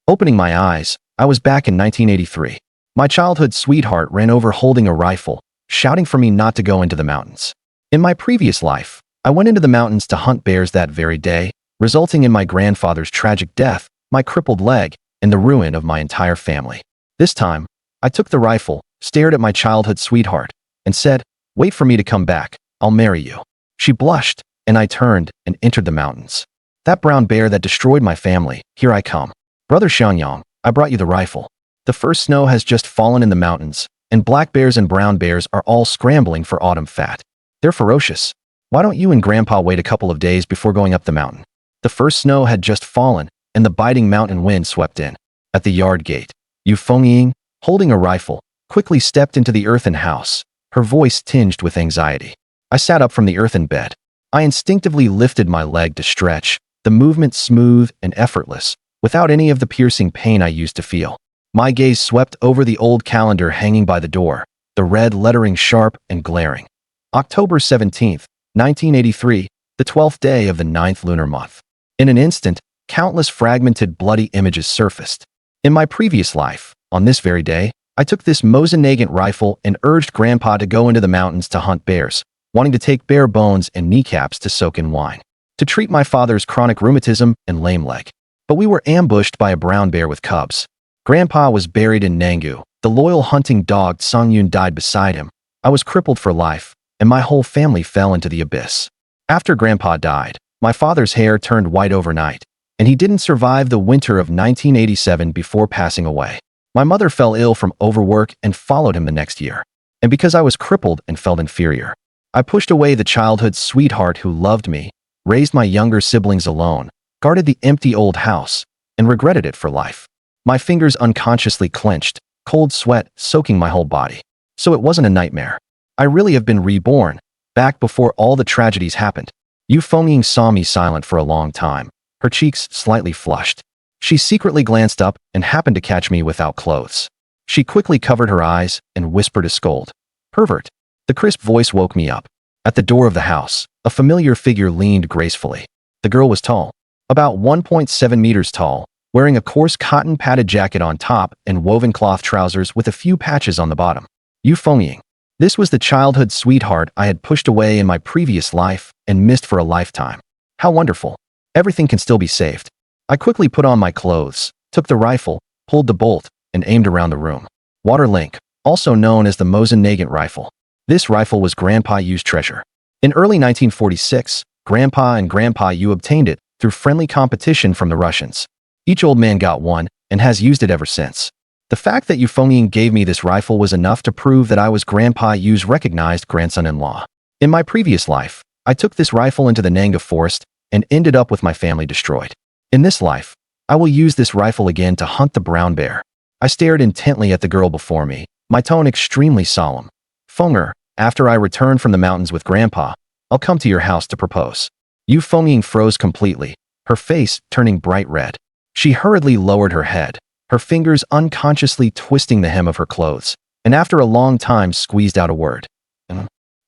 Opening my eyes, I was back in 1983. My childhood sweetheart ran over holding a rifle, shouting for me not to go into the mountains. In my previous life, I went into the mountains to hunt bears that very day, resulting in my grandfather's tragic death, my crippled leg, and the ruin of my entire family. This time, I took the rifle, stared at my childhood sweetheart, and said, "Wait for me to come back, I'll marry you." She blushed, and I turned and entered the mountains. "That brown bear that destroyed my family, here I come. Brother Xiangyang, I brought you the rifle. The first snow has just fallen in the mountains, and black bears and brown bears are all scrambling for autumn fat. They're ferocious. Why don't you and Grandpa wait a couple of days before going up the mountain?" The first snow had just fallen, and the biting mountain wind swept in. At the yard gate, Yu Fengying, holding a rifle, quickly stepped into the earthen house, her voice tinged with anxiety. I sat up from the earthen bed. I instinctively lifted my leg to stretch, the movement smooth and effortless, without any of the piercing pain I used to feel. My gaze swept over the old calendar hanging by the door, the red lettering sharp and glaring. October 17th, 1983, the 12th day of the 9th lunar month. In an instant, countless fragmented bloody images surfaced. In my previous life, on this very day, I took this Mosin-Nagant rifle and urged Grandpa to go into the mountains to hunt bears, wanting to take bear bones and kneecaps to soak in wine, to treat my father's chronic rheumatism and lame leg. But we were ambushed by a brown bear with cubs. Grandpa was buried in Nangu. The loyal hunting dog Songyun died beside him. I was crippled for life, and my whole family fell into the abyss. After Grandpa died, my father's hair turned white overnight, and he didn't survive the winter of 1987 before passing away. My mother fell ill from overwork and followed him the next year. And because I was crippled and felt inferior, I pushed away the childhood sweetheart who loved me, raised my younger siblings alone, guarded the empty old house, and regretted it for life. My fingers unconsciously clenched, cold sweat soaking my whole body. So it wasn't a nightmare. I really have been reborn, back before all the tragedies happened. Yu Fengying saw me silent for a long time, her cheeks slightly flushed. She secretly glanced up and happened to catch me without clothes. She quickly covered her eyes and whispered a scold. "Pervert." The crisp voice woke me up. At the door of the house, a familiar figure leaned gracefully. The girl was tall, about 1.7 meters tall, wearing a coarse cotton padded jacket on top and woven cloth trousers with a few patches on the bottom. Yu Fengying. This was the childhood sweetheart I had pushed away in my previous life and missed for a lifetime. How wonderful. Everything can still be saved. I quickly put on my clothes, took the rifle, pulled the bolt, and aimed around the room. Water Link, also known as the Mosin-Nagant rifle. This rifle was Grandpa Yu's treasure. In early 1946, Grandpa and Grandpa Yu obtained it through friendly competition from the Russians. Each old man got one and has used it ever since. The fact that Yu Fengying gave me this rifle was enough to prove that I was Grandpa Yu's recognized grandson-in-law. In my previous life, I took this rifle into the Nanga forest and ended up with my family destroyed. In this life, I will use this rifle again to hunt the brown bear. I stared intently at the girl before me, my tone extremely solemn. "Fenger, after I return from the mountains with Grandpa, I'll come to your house to propose." Yu Fengying froze completely, her face turning bright red. She hurriedly lowered her head, her fingers unconsciously twisting the hem of her clothes, and after a long time squeezed out a word.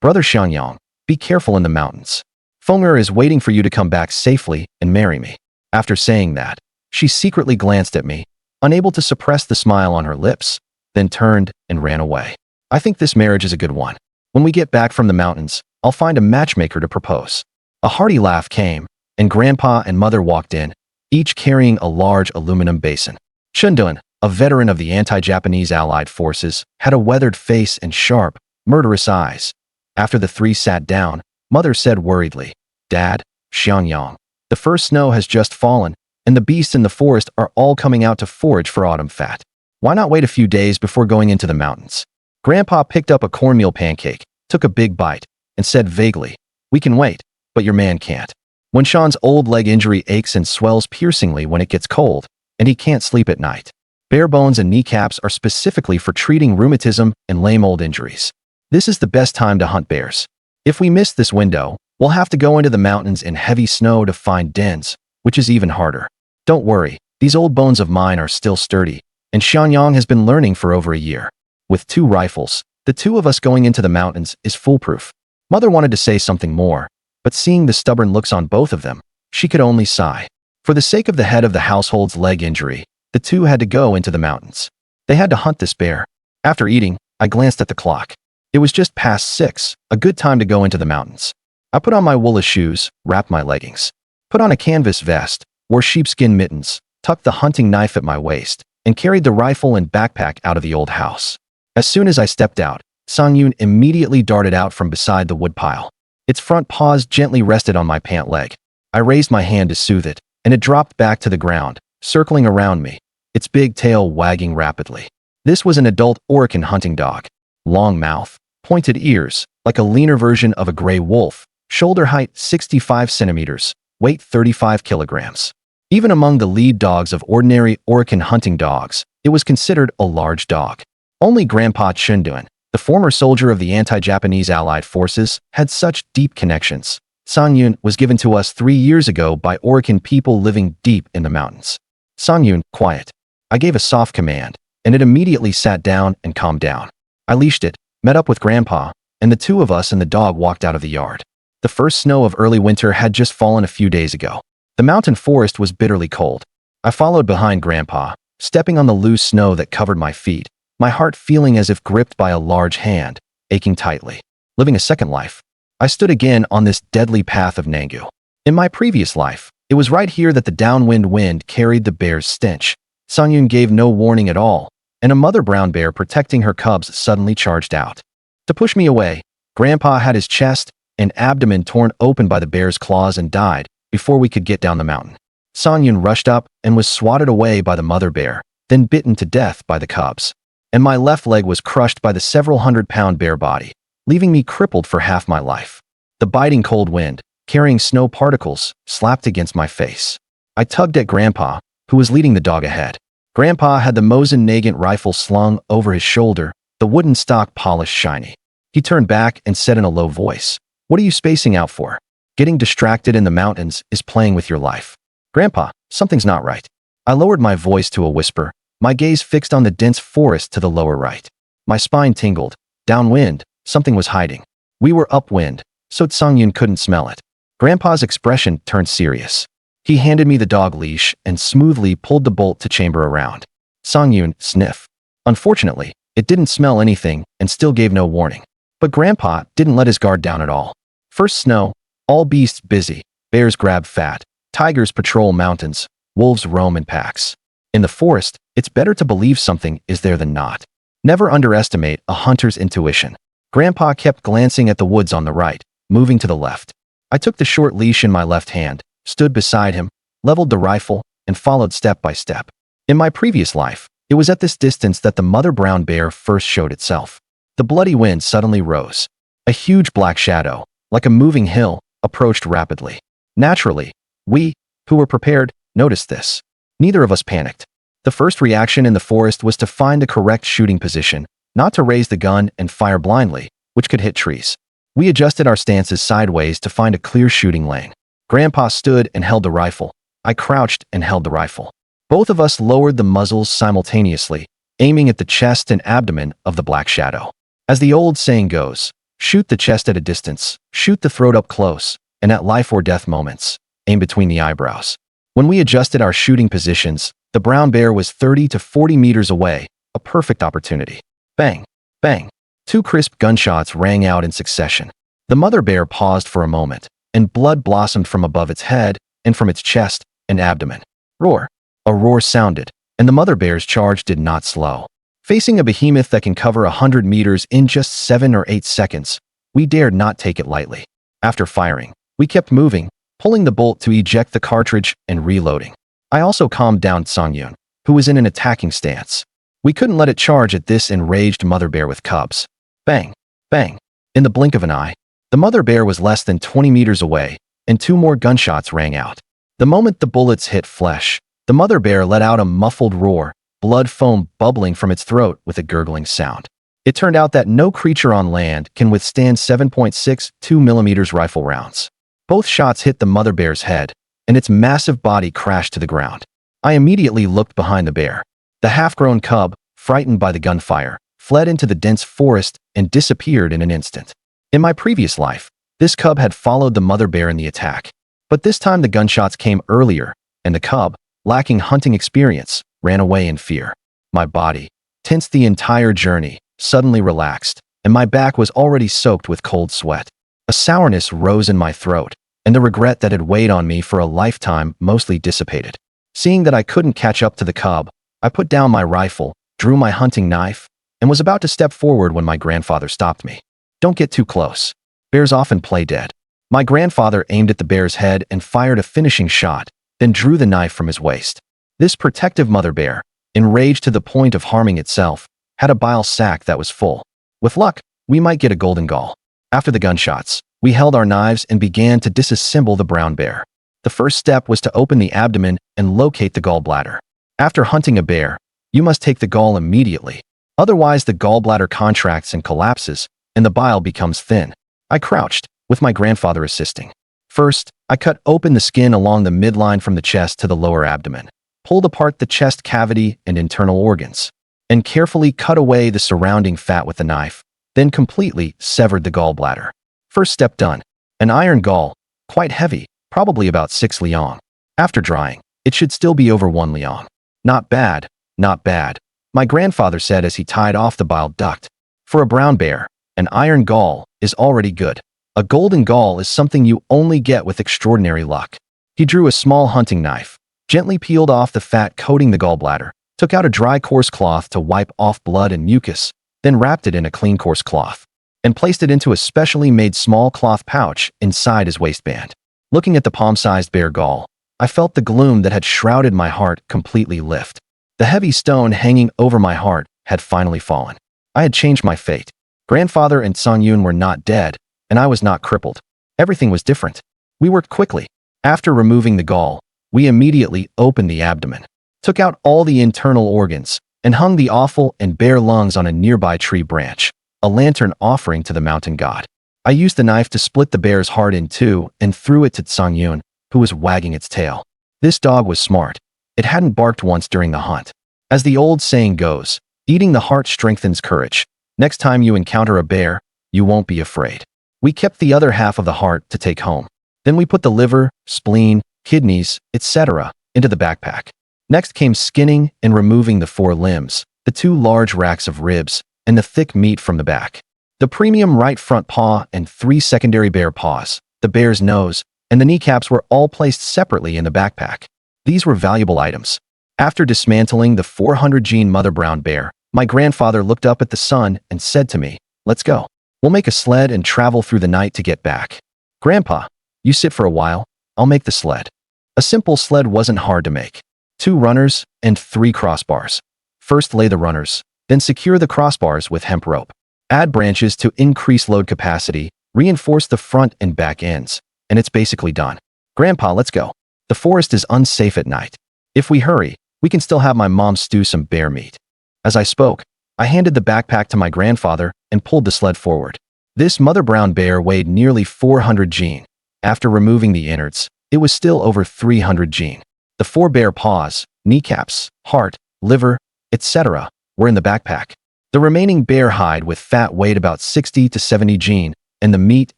"Brother Xiangyang, be careful in the mountains. Fenger is waiting for you to come back safely and marry me." After saying that, she secretly glanced at me, unable to suppress the smile on her lips, then turned and ran away. I think this marriage is a good one. When we get back from the mountains, I'll find a matchmaker to propose. A hearty laugh came, and Grandpa and Mother walked in, each carrying a large aluminum basin. Chen Xiangyang, a veteran of the anti-Japanese Allied forces, had a weathered face and sharp, murderous eyes. After the three sat down, Mother said worriedly, "Dad, Xiangyang, the first snow has just fallen, and the beasts in the forest are all coming out to forage for autumn fat. Why not wait a few days before going into the mountains?" Grandpa picked up a cornmeal pancake, took a big bite, and said vaguely, "We can wait, but your man can't. When Sean's old leg injury aches and swells piercingly when it gets cold, and he can't sleep at night. Bear bones and kneecaps are specifically for treating rheumatism and lame old injuries. This is the best time to hunt bears. If we miss this window, we'll have to go into the mountains in heavy snow to find dens, which is even harder. Don't worry, these old bones of mine are still sturdy, and Xiangyang has been learning for over a year. With 2 rifles, the 2 of us going into the mountains is foolproof." Mother wanted to say something more, but seeing the stubborn looks on both of them, she could only sigh. For the sake of the head of the household's leg injury, The two had to go into the mountains. They had to hunt this bear. After eating, I glanced at the clock. It was just past 6, a good time to go into the mountains. I put on my woolly shoes, wrapped my leggings, put on a canvas vest, wore sheepskin mittens, tucked the hunting knife at my waist, and carried the rifle and backpack out of the old house. As soon as I stepped out, Xiangyang immediately darted out from beside the woodpile. Its front paws gently rested on my pant leg. I raised my hand to soothe it, and it dropped back to the ground, circling around me, its big tail wagging rapidly. This was an adult Orichan hunting dog. Long mouth, pointed ears, like a leaner version of a gray wolf, shoulder height 65 centimeters, weight 35 kilograms. Even among the lead dogs of ordinary Orichan hunting dogs, it was considered a large dog. Only Grandpa Chen Xiangyang, the former soldier of the anti-Japanese Allied forces, had such deep connections. Xiangyang was given to us 3 years ago by Orichan people living deep in the mountains. Xiangyang, quiet. I gave a soft command, and it immediately sat down and calmed down. I leashed it, met up with Grandpa, and the two of us and the dog walked out of the yard. The first snow of early winter had just fallen a few days ago. The mountain forest was bitterly cold. I followed behind Grandpa, stepping on the loose snow that covered my feet, my heart feeling as if gripped by a large hand, aching tightly. Living a second life, I stood again on this deadly path of Nangu. In my previous life, it was right here that the downwind wind carried the bear's stench. Xiangyang gave no warning at all, and a mother brown bear protecting her cubs suddenly charged out. To push me away, Grandpa had his chest and abdomen torn open by the bear's claws and died before we could get down the mountain. Xiangyang rushed up and was swatted away by the mother bear, then bitten to death by the cubs. And my left leg was crushed by the several hundred-pound bear body, leaving me crippled for half my life. The biting cold wind, carrying snow particles, slapped against my face. I tugged at Grandpa, who was leading the dog ahead. Grandpa had the Mosin Nagant rifle slung over his shoulder, the wooden stock polished shiny. He turned back and said in a low voice, "What are you spacing out for? Getting distracted in the mountains is playing with your life. Grandpa, something's not right." I lowered my voice to a whisper, my gaze fixed on the dense forest to the lower right. My spine tingled. Downwind, something was hiding. We were upwind, so Xiangyang couldn't smell it. Grandpa's expression turned serious. He handed me the dog leash and smoothly pulled the bolt to chamber around. Xiangyang, sniff. Unfortunately, it didn't smell anything and still gave no warning. But Grandpa didn't let his guard down at all. First snow, all beasts busy, bears grab fat, tigers patrol mountains, wolves roam in packs. In the forest, it's better to believe something is there than not. Never underestimate a hunter's intuition. Grandpa kept glancing at the woods on the right, moving to the left. I took the short leash in my left hand, stood beside him, leveled the rifle, and followed step by step. In my previous life, it was at this distance that the mother brown bear first showed itself. The bloody wind suddenly rose. A huge black shadow, like a moving hill, approached rapidly. Naturally, we, who were prepared, noticed this. Neither of us panicked. The first reaction in the forest was to find the correct shooting position, not to raise the gun and fire blindly, which could hit trees. We adjusted our stances sideways to find a clear shooting lane. Grandpa stood and held the rifle. I crouched and held the rifle. Both of us lowered the muzzles simultaneously, aiming at the chest and abdomen of the black shadow. As the old saying goes, shoot the chest at a distance, shoot the throat up close, and at life or death moments, aim between the eyebrows. When we adjusted our shooting positions, the brown bear was 30 to 40 meters away, a perfect opportunity. Bang, bang. 2 crisp gunshots rang out in succession. The mother bear paused for a moment, and blood blossomed from above its head and from its chest and abdomen. Roar. A roar sounded, and the mother bear's charge did not slow. Facing a behemoth that can cover 100 meters in just 7 or 8 seconds, we dared not take it lightly. After firing, we kept moving, pulling the bolt to eject the cartridge and reloading. I also calmed down Xiangyang, who was in an attacking stance. We couldn't let it charge at this enraged mother bear with cubs. Bang, bang. In the blink of an eye, the mother bear was less than 20 meters away, and 2 more gunshots rang out. The moment the bullets hit flesh, the mother bear let out a muffled roar, blood foam bubbling from its throat with a gurgling sound. It turned out that no creature on land can withstand 7.62 millimeters rifle rounds. Both shots hit the mother bear's head, and its massive body crashed to the ground. I immediately looked behind the bear. The half-grown cub, frightened by the gunfire, fled into the dense forest and disappeared in an instant. In my previous life, this cub had followed the mother bear in the attack. But this time the gunshots came earlier, and the cub, lacking hunting experience, ran away in fear. My body, tense the entire journey, suddenly relaxed, and my back was already soaked with cold sweat. A sourness rose in my throat, and the regret that had weighed on me for a lifetime mostly dissipated. Seeing that I couldn't catch up to the cub, I put down my rifle, drew my hunting knife, and was about to step forward when my grandfather stopped me. "Don't get too close. Bears often play dead." My grandfather aimed at the bear's head and fired a finishing shot, then drew the knife from his waist. This protective mother bear, enraged to the point of harming itself, had a bile sac that was full. With luck, we might get a golden gall. After the gunshots, we held our knives and began to disassemble the brown bear. The first step was to open the abdomen and locate the gallbladder. After hunting a bear, you must take the gall immediately. Otherwise, the gallbladder contracts and collapses, and the bile becomes thin. I crouched, with my grandfather assisting. First, I cut open the skin along the midline from the chest to the lower abdomen, pulled apart the chest cavity and internal organs, and carefully cut away the surrounding fat with the knife, then completely severed the gallbladder. First step done. An iron gall, quite heavy, probably about 6 liang. After drying, it should still be over 1 liang. "Not bad, not bad," my grandfather said as he tied off the bile duct. "For a brown bear, an iron gall is already good. A golden gall is something you only get with extraordinary luck." He drew a small hunting knife, gently peeled off the fat coating the gallbladder, took out a dry coarse cloth to wipe off blood and mucus, then wrapped it in a clean coarse cloth, and placed it into a specially made small cloth pouch inside his waistband. Looking at the palm-sized bear gall, I felt the gloom that had shrouded my heart completely lift. The heavy stone hanging over my heart had finally fallen. I had changed my fate. Grandfather and Xiangyang were not dead, and I was not crippled. Everything was different. We worked quickly. After removing the gall, we immediately opened the abdomen, took out all the internal organs, and hung the offal and bare lungs on a nearby tree branch, a lantern offering to the mountain god. I used the knife to split the bear's heart in two and threw it to Xiangyang, who was wagging its tail. This dog was smart. It hadn't barked once during the hunt. As the old saying goes, eating the heart strengthens courage. Next time you encounter a bear, you won't be afraid. We kept the other half of the heart to take home. Then we put the liver, spleen, kidneys, etc. into the backpack. Next came skinning and removing the 4 limbs, the 2 large racks of ribs, and the thick meat from the back. The premium right front paw and 3 secondary bear paws, the bear's nose, and the kneecaps were all placed separately in the backpack. These were valuable items. After dismantling the 400-gene mother brown bear, my grandfather looked up at the sun and said to me, "Let's go. We'll make a sled and travel through the night to get back." "Grandpa, you sit for a while. I'll make the sled." A simple sled wasn't hard to make. 2 runners and 3 crossbars. First lay the runners, then secure the crossbars with hemp rope. Add branches to increase load capacity, reinforce the front and back ends, and it's basically done. "Grandpa, let's go. The forest is unsafe at night. If we hurry, we can still have my mom stew some bear meat." As I spoke, I handed the backpack to my grandfather and pulled the sled forward. This mother brown bear weighed nearly 400 gene. After removing the innards, it was still over 300 gene. The 4 bear paws, kneecaps, heart, liver, etc. were in the backpack. The remaining bear hide with fat weighed about 60 to 70 gene, and the meat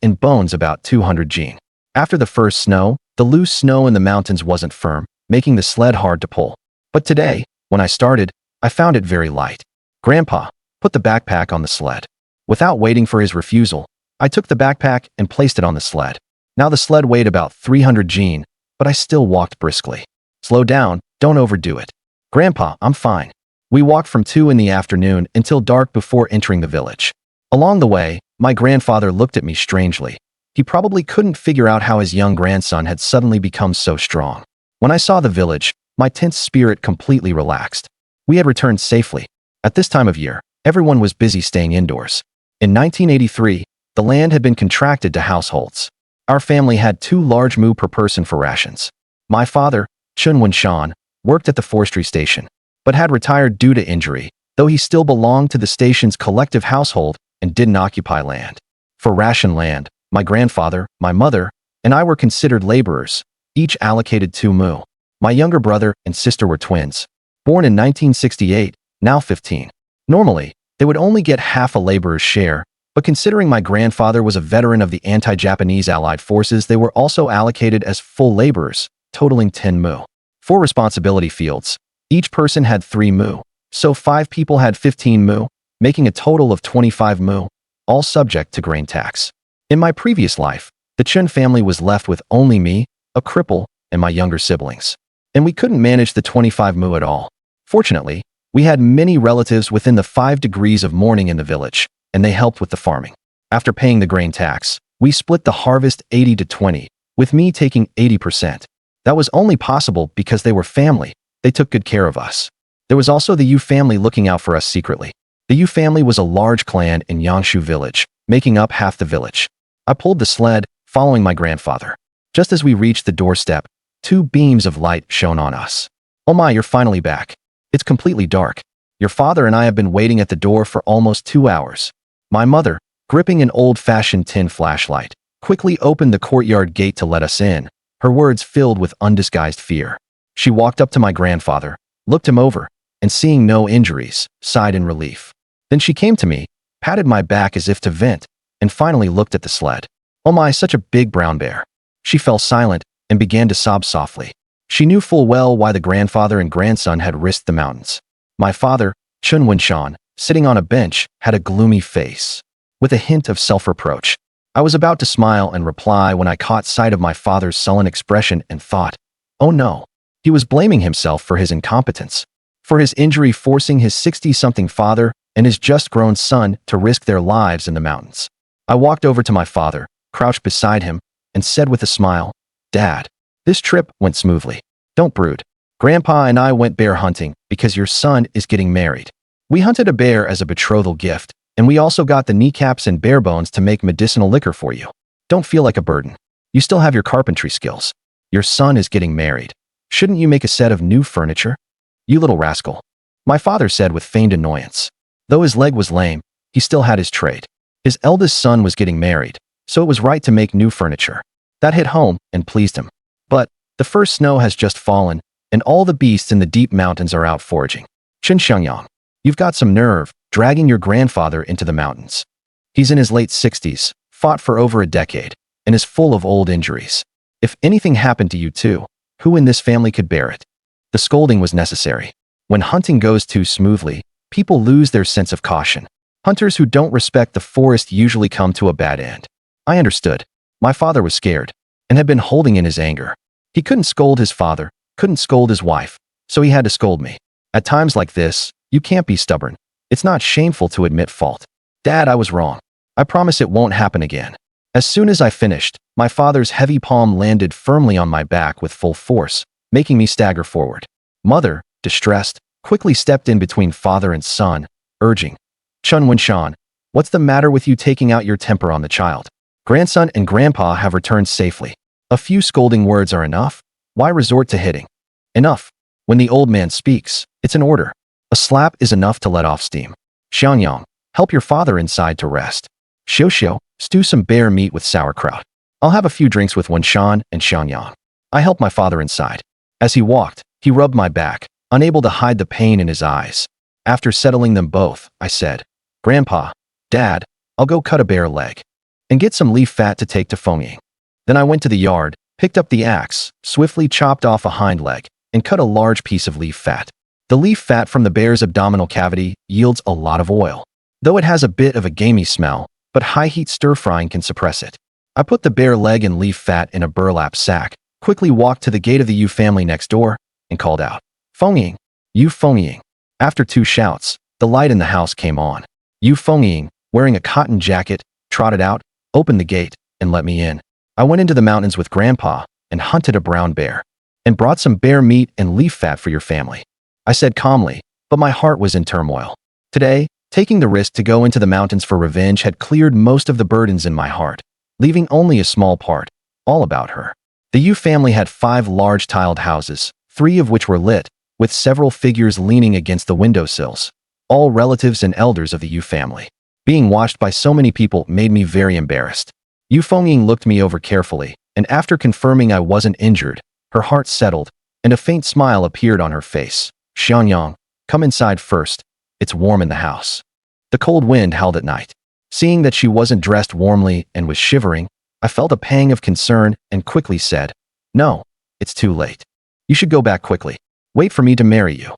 and bones about 200 gene. After the first snow, the loose snow in the mountains wasn't firm, making the sled hard to pull. But today, when I started, I found it very light. "Grandpa, put the backpack on the sled." Without waiting for his refusal, I took the backpack and placed it on the sled. Now the sled weighed about 300 gene, but I still walked briskly. "Slow down, don't overdo it." "Grandpa, I'm fine." We walked from 2 in the afternoon until dark before entering the village. Along the way, my grandfather looked at me strangely. He probably couldn't figure out how his young grandson had suddenly become so strong. When I saw the village, my tense spirit completely relaxed. We had returned safely. At this time of year, everyone was busy staying indoors. In 1983, the land had been contracted to households. Our family had 2 large mu per person for rations. My father, Chen Xiangyang, worked at the forestry station, but had retired due to injury, though he still belonged to the station's collective household and didn't occupy land. For ration land, my grandfather, my mother, and I were considered laborers, each allocated 2 mu. My younger brother and sister were twins, born in 1968, now 15. Normally, they would only get half a laborer's share, but considering my grandfather was a veteran of the anti-Japanese Allied forces, they were also allocated as full laborers, totaling 10 mu. 4 responsibility fields, Each person had 3 mu, so 5 people had 15 mu, making a total of 25 mu, all subject to grain tax. In my previous life, the Chen family was left with only me, a cripple, and my younger siblings. And we couldn't manage the 25 mu at all. Fortunately, we had many relatives within the 5 degrees of mourning in the village, and they helped with the farming. After paying the grain tax, we split the harvest 80 to 20, with me taking 80%. That was only possible because they were family. They took good care of us. There was also the Yu family looking out for us secretly. The Yu family was a large clan in Yangshu village, making up half the village. I pulled the sled, following my grandfather. Just as we reached the doorstep, 2 beams of light shone on us. "Oh my, you're finally back. It's completely dark. Your father and I have been waiting at the door for almost 2 hours." My mother, gripping an old-fashioned tin flashlight, quickly opened the courtyard gate to let us in, her words filled with undisguised fear. She walked up to my grandfather, looked him over, and seeing no injuries, sighed in relief. Then she came to me, patted my back as if to vent, and finally looked at the sled. "Oh my, such a big brown bear." She fell silent and began to sob softly. She knew full well why the grandfather and grandson had risked the mountains. My father, Chen Xiangyang, sitting on a bench, had a gloomy face, with a hint of self-reproach. I was about to smile and reply when I caught sight of my father's sullen expression and thought, oh no, he was blaming himself for his incompetence, for his injury forcing his 60-something father and his just-grown son to risk their lives in the mountains. I walked over to my father, crouched beside him, and said with a smile, "Dad, this trip went smoothly. Don't brood. Grandpa and I went bear hunting because your son is getting married. We hunted a bear as a betrothal gift, and we also got the kneecaps and bare bones to make medicinal liquor for you. Don't feel like a burden. You still have your carpentry skills. Your son is getting married. Shouldn't you make a set of new furniture? You little rascal," my father said with feigned annoyance. Though his leg was lame, he still had his trade. His eldest son was getting married, so it was right to make new furniture. That hit home and pleased him. But the first snow has just fallen, and all the beasts in the deep mountains are out foraging. Chen Xiangyang, you've got some nerve, dragging your grandfather into the mountains. He's in his late 60s, fought for over a decade, and is full of old injuries. If anything happened to you too, who in this family could bear it? The scolding was necessary. When hunting goes too smoothly, people lose their sense of caution. Hunters who don't respect the forest usually come to a bad end. I understood. My father was scared, and had been holding in his anger. He couldn't scold his father, couldn't scold his wife, so he had to scold me. At times like this, you can't be stubborn. It's not shameful to admit fault. Dad, I was wrong. I promise it won't happen again. As soon as I finished, my father's heavy palm landed firmly on my back with full force, making me stagger forward. Mother, distressed, quickly stepped in between father and son, urging, "Chen Xiangyang, what's the matter with you taking out your temper on the child? Grandson and grandpa have returned safely. A few scolding words are enough. Why resort to hitting? Enough. When the old man speaks, it's an order. A slap is enough to let off steam. Xiangyang, help your father inside to rest. Xiao, stew some bear meat with sauerkraut. I'll have a few drinks with Wenshan and Xiangyang." I helped my father inside. As he walked, he rubbed my back, unable to hide the pain in his eyes. After settling them both, I said, "Grandpa, Dad, I'll go cut a bear leg and get some leaf fat to take to Fengying." Then I went to the yard, picked up the axe, swiftly chopped off a hind leg, and cut a large piece of leaf fat. The leaf fat from the bear's abdominal cavity yields a lot of oil, though it has a bit of a gamey smell, but high-heat stir-frying can suppress it. I put the bear leg and leaf fat in a burlap sack, quickly walked to the gate of the Yu family next door, and called out, "Fengying, Yu Fengying." After 2 shouts, the light in the house came on. Yu Fengying, wearing a cotton jacket, trotted out, opened the gate, and let me in. I went into the mountains with Grandpa and hunted a brown bear, and brought some bear meat and leaf fat for your family. I said calmly, but my heart was in turmoil. Today, taking the risk to go into the mountains for revenge had cleared most of the burdens in my heart, leaving only a small part, all about her. The Yu family had 5 large tiled houses, 3 of which were lit, with several figures leaning against the windowsills, all relatives and elders of the Yu family. Being watched by so many people made me very embarrassed. Yu Fengying looked me over carefully, and after confirming I wasn't injured, her heart settled, and a faint smile appeared on her face. "Xiangyang, come inside first. It's warm in the house." The cold wind howled at night. Seeing that she wasn't dressed warmly and was shivering, I felt a pang of concern and quickly said, "No, it's too late. You should go back quickly." Wait for me to marry you.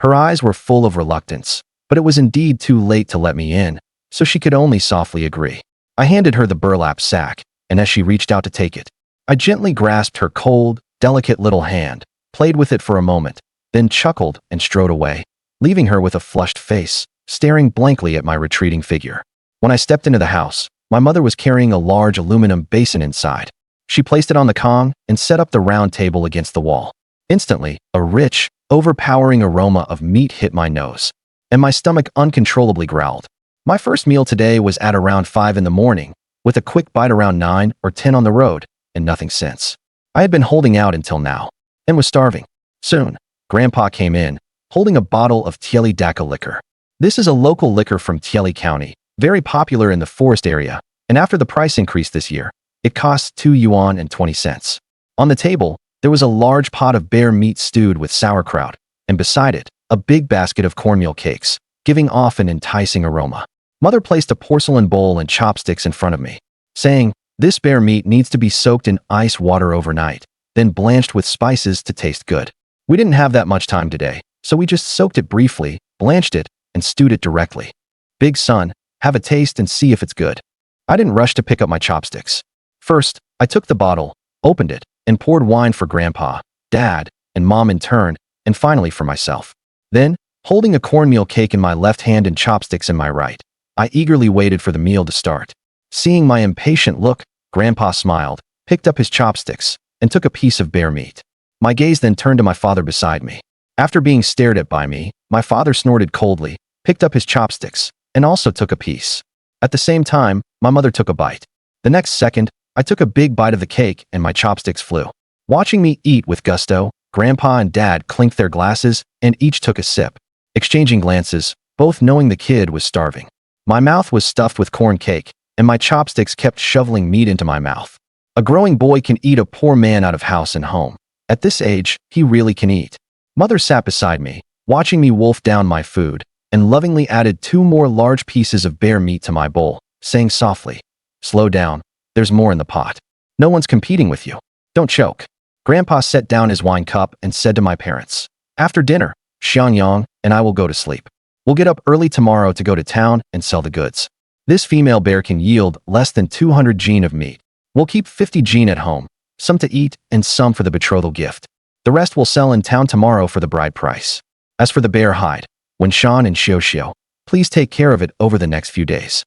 Her eyes were full of reluctance, but it was indeed too late to let me in, so she could only softly agree. I handed her the burlap sack, and as she reached out to take it, I gently grasped her cold, delicate little hand, played with it for a moment, then chuckled and strode away, leaving her with a flushed face, staring blankly at my retreating figure. When I stepped into the house, my mother was carrying a large aluminum basin inside. She placed it on the Kong and set up the round table against the wall. Instantly, a rich, overpowering aroma of meat hit my nose, and my stomach uncontrollably growled. My first meal today was at around 5 in the morning, with a quick bite around 9 or 10 on the road, and nothing since. I had been holding out until now, and was starving. Soon, Grandpa came in, holding a bottle of Tieli Daka liquor. This is a local liquor from Tieli County, very popular in the forest area, and after the price increase this year, it costs 2 yuan and 20 cents. On the table, there was a large pot of bear meat stewed with sauerkraut, and beside it, a big basket of cornmeal cakes, giving off an enticing aroma. Mother placed a porcelain bowl and chopsticks in front of me, saying, "This bear meat needs to be soaked in ice water overnight, then blanched with spices to taste good." We didn't have that much time today, so we just soaked it briefly, blanched it, and stewed it directly. "Big son, have a taste and see if it's good." I didn't rush to pick up my chopsticks. First, I took the bottle, opened it, and poured wine for Grandpa, Dad, and Mom in turn, and finally for myself. Then, holding a cornmeal cake in my left hand and chopsticks in my right, I eagerly waited for the meal to start. Seeing my impatient look, Grandpa smiled, picked up his chopsticks, and took a piece of bear meat. My gaze then turned to my father beside me. After being stared at by me, my father snorted coldly, picked up his chopsticks, and also took a piece. At the same time, my mother took a bite. The next second, I took a big bite of the cake and my chopsticks flew. Watching me eat with gusto, Grandpa and Dad clinked their glasses and each took a sip, exchanging glances, both knowing the kid was starving. My mouth was stuffed with corn cake, and my chopsticks kept shoveling meat into my mouth. A growing boy can eat a poor man out of house and home. At this age, he really can eat. Mother sat beside me, watching me wolf down my food, and lovingly added 2 more large pieces of bear meat to my bowl, saying softly, "Slow down, there's more in the pot. No one's competing with you. Don't choke." Grandpa set down his wine cup and said to my parents, "After dinner, Xiangyang and I will go to sleep. We'll get up early tomorrow to go to town and sell the goods. This female bear can yield less than 200 jin of meat. We'll keep 50 jin at home, some to eat and some for the betrothal gift. The rest we'll sell in town tomorrow for the bride price. As for the bear hide, Wenshan and Xiao, please take care of it over the next few days.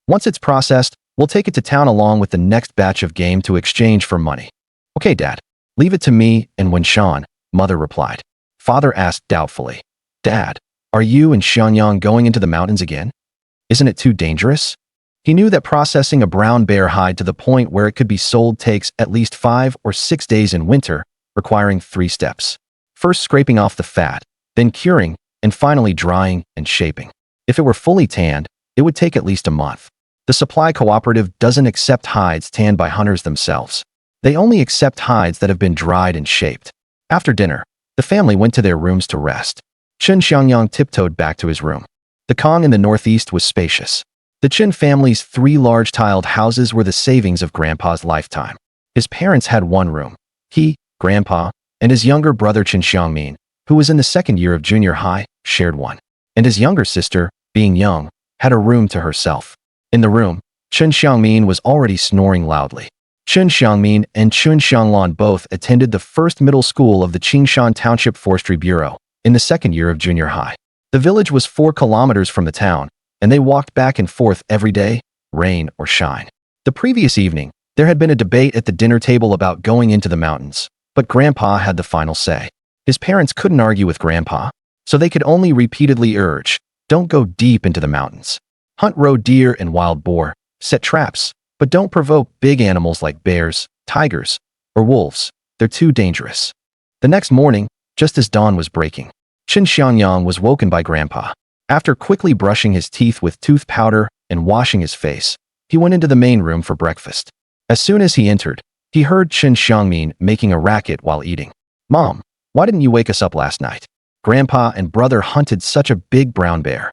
Once it's processed, we'll take it to town along with the next batch of game to exchange for money." "Okay, Dad. Leave it to me and Wenshan," Mother replied. Father asked doubtfully, "Dad, are you and Xiangyang going into the mountains again? Isn't it too dangerous?" He knew that processing a brown bear hide to the point where it could be sold takes at least 5 or 6 days in winter, requiring 3 steps. First scraping off the fat, then curing, and finally drying and shaping. If it were fully tanned, it would take at least a month. The supply cooperative doesn't accept hides tanned by hunters themselves. They only accept hides that have been dried and shaped. After dinner, the family went to their rooms to rest. Chen Xiangyang tiptoed back to his room. The Kong in the northeast was spacious. The Chen family's 3 large tiled houses were the savings of Grandpa's lifetime. His parents had 1 room. He, Grandpa, and his younger brother Chen Xiangyang, who was in the 2nd year of junior high, shared one. And his younger sister, being young, had a room to herself. In the room, Chen Xiangyang was already snoring loudly. Chen Xiangyang and Chen Xianglan both attended the first middle school of the Qingshan Township Forestry Bureau, in the 2nd year of junior high. The village was 4 kilometers from the town, and they walked back and forth every day, rain or shine. The previous evening, there had been a debate at the dinner table about going into the mountains, but Grandpa had the final say. His parents couldn't argue with Grandpa, so they could only repeatedly urge, "Don't go deep into the mountains. Hunt roe deer and wild boar, set traps, but don't provoke big animals like bears, tigers, or wolves. They're too dangerous." The next morning, just as dawn was breaking, Chen Xiangyang was woken by Grandpa. After quickly brushing his teeth with tooth powder and washing his face, he went into the main room for breakfast. As soon as he entered, he heard Chen Xiangyang making a racket while eating. "Mom, why didn't you wake us up last night? Grandpa and brother hunted such a big brown bear."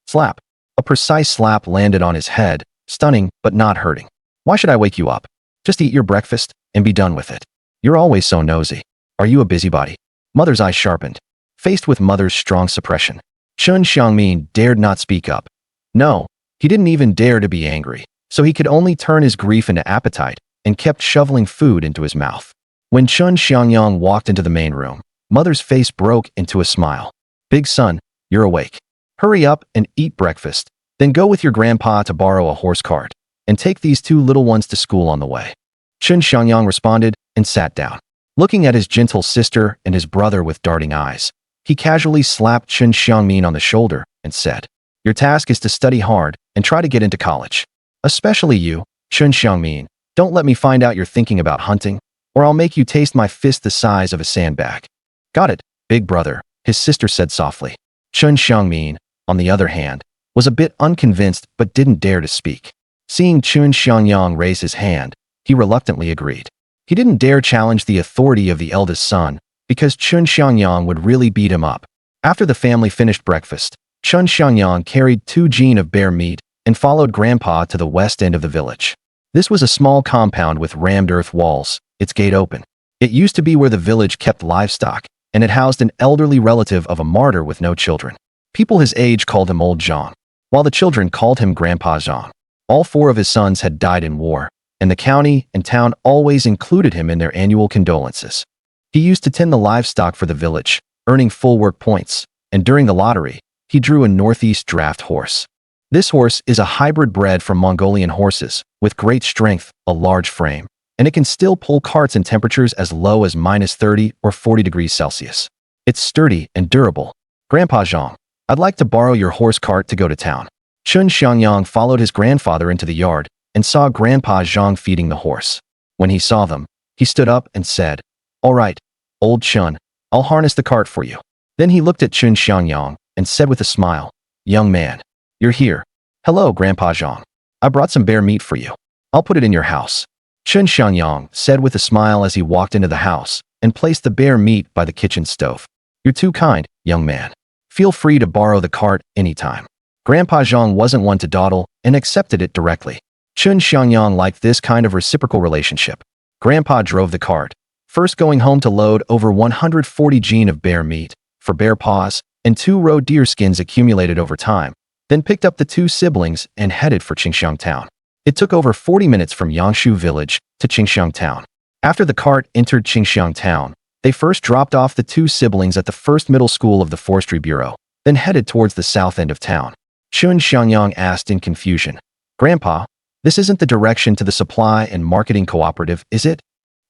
Slap. A precise slap landed on his head, stunning but not hurting. "Why should I wake you up? Just eat your breakfast and be done with it. You're always so nosy. Are you a busybody?" Mother's eyes sharpened. Faced with mother's strong suppression, Chen Xiangyang dared not speak up. No, he didn't even dare to be angry, so he could only turn his grief into appetite and kept shoveling food into his mouth. When Chen Xiangyang walked into the main room, mother's face broke into a smile. Big son, you're awake. Hurry up and eat breakfast, then go with your grandpa to borrow a horse cart, and take these two little ones to school on the way. Chen Xiangyang responded and sat down. Looking at his gentle sister and his brother with darting eyes, he casually slapped Chen Xiangyang on the shoulder and said, "Your task is to study hard and try to get into college. Especially you, Chen Xiangyang. Don't let me find out you're thinking about hunting, or I'll make you taste my fist the size of a sandbag." "Got it, big brother," his sister said softly. Chen Xiangyang, on the other hand, was a bit unconvinced but didn't dare to speak. Seeing Chen Xiangyang raise his hand, he reluctantly agreed. He didn't dare challenge the authority of the eldest son, because Chen Xiangyang would really beat him up. After the family finished breakfast, Chen Xiangyang carried 2 jean of bear meat and followed Grandpa to the west end of the village. This was a small compound with rammed earth walls, its gate open. It used to be where the village kept livestock, and it housed an elderly relative of a martyr with no children. People his age called him Old Zhang, while the children called him Grandpa Zhang. All 4 of his sons had died in war, and the county and town always included him in their annual condolences. He used to tend the livestock for the village, earning full work points, and during the lottery, he drew a northeast draft horse. This horse is a hybrid bred from Mongolian horses, with great strength, a large frame, and it can still pull carts in temperatures as low as -30 or 40 degrees Celsius. It's sturdy and durable. "Grandpa Zhang, I'd like to borrow your horse cart to go to town." Chen Xiangyang followed his grandfather into the yard and saw Grandpa Zhang feeding the horse. When he saw them, he stood up and said, "All right, old Chen, I'll harness the cart for you." Then he looked at Chen Xiangyang and said with a smile, "Young man, you're here. Hello, Grandpa Zhang. I brought some bear meat for you. I'll put it in your house." Chen Xiangyang said with a smile as he walked into the house and placed the bear meat by the kitchen stove. "You're too kind, young man. Feel free to borrow the cart anytime." Grandpa Zhang wasn't one to dawdle and accepted it directly. Chen Xiangyang liked this kind of reciprocal relationship. Grandpa drove the cart, first going home to load over 140 jean of bear meat, for bear paws, and 2 roe deer skins accumulated over time, then picked up the 2 siblings and headed for Qingxiang town. It took over 40 minutes from Yangshu village to Qingxiang town. After the cart entered Qingxiang town, they first dropped off the 2 siblings at the first middle school of the Forestry Bureau, then headed towards the south end of town. Chen Xiangyang asked in confusion, "Grandpa, this isn't the direction to the supply and marketing cooperative, is it?"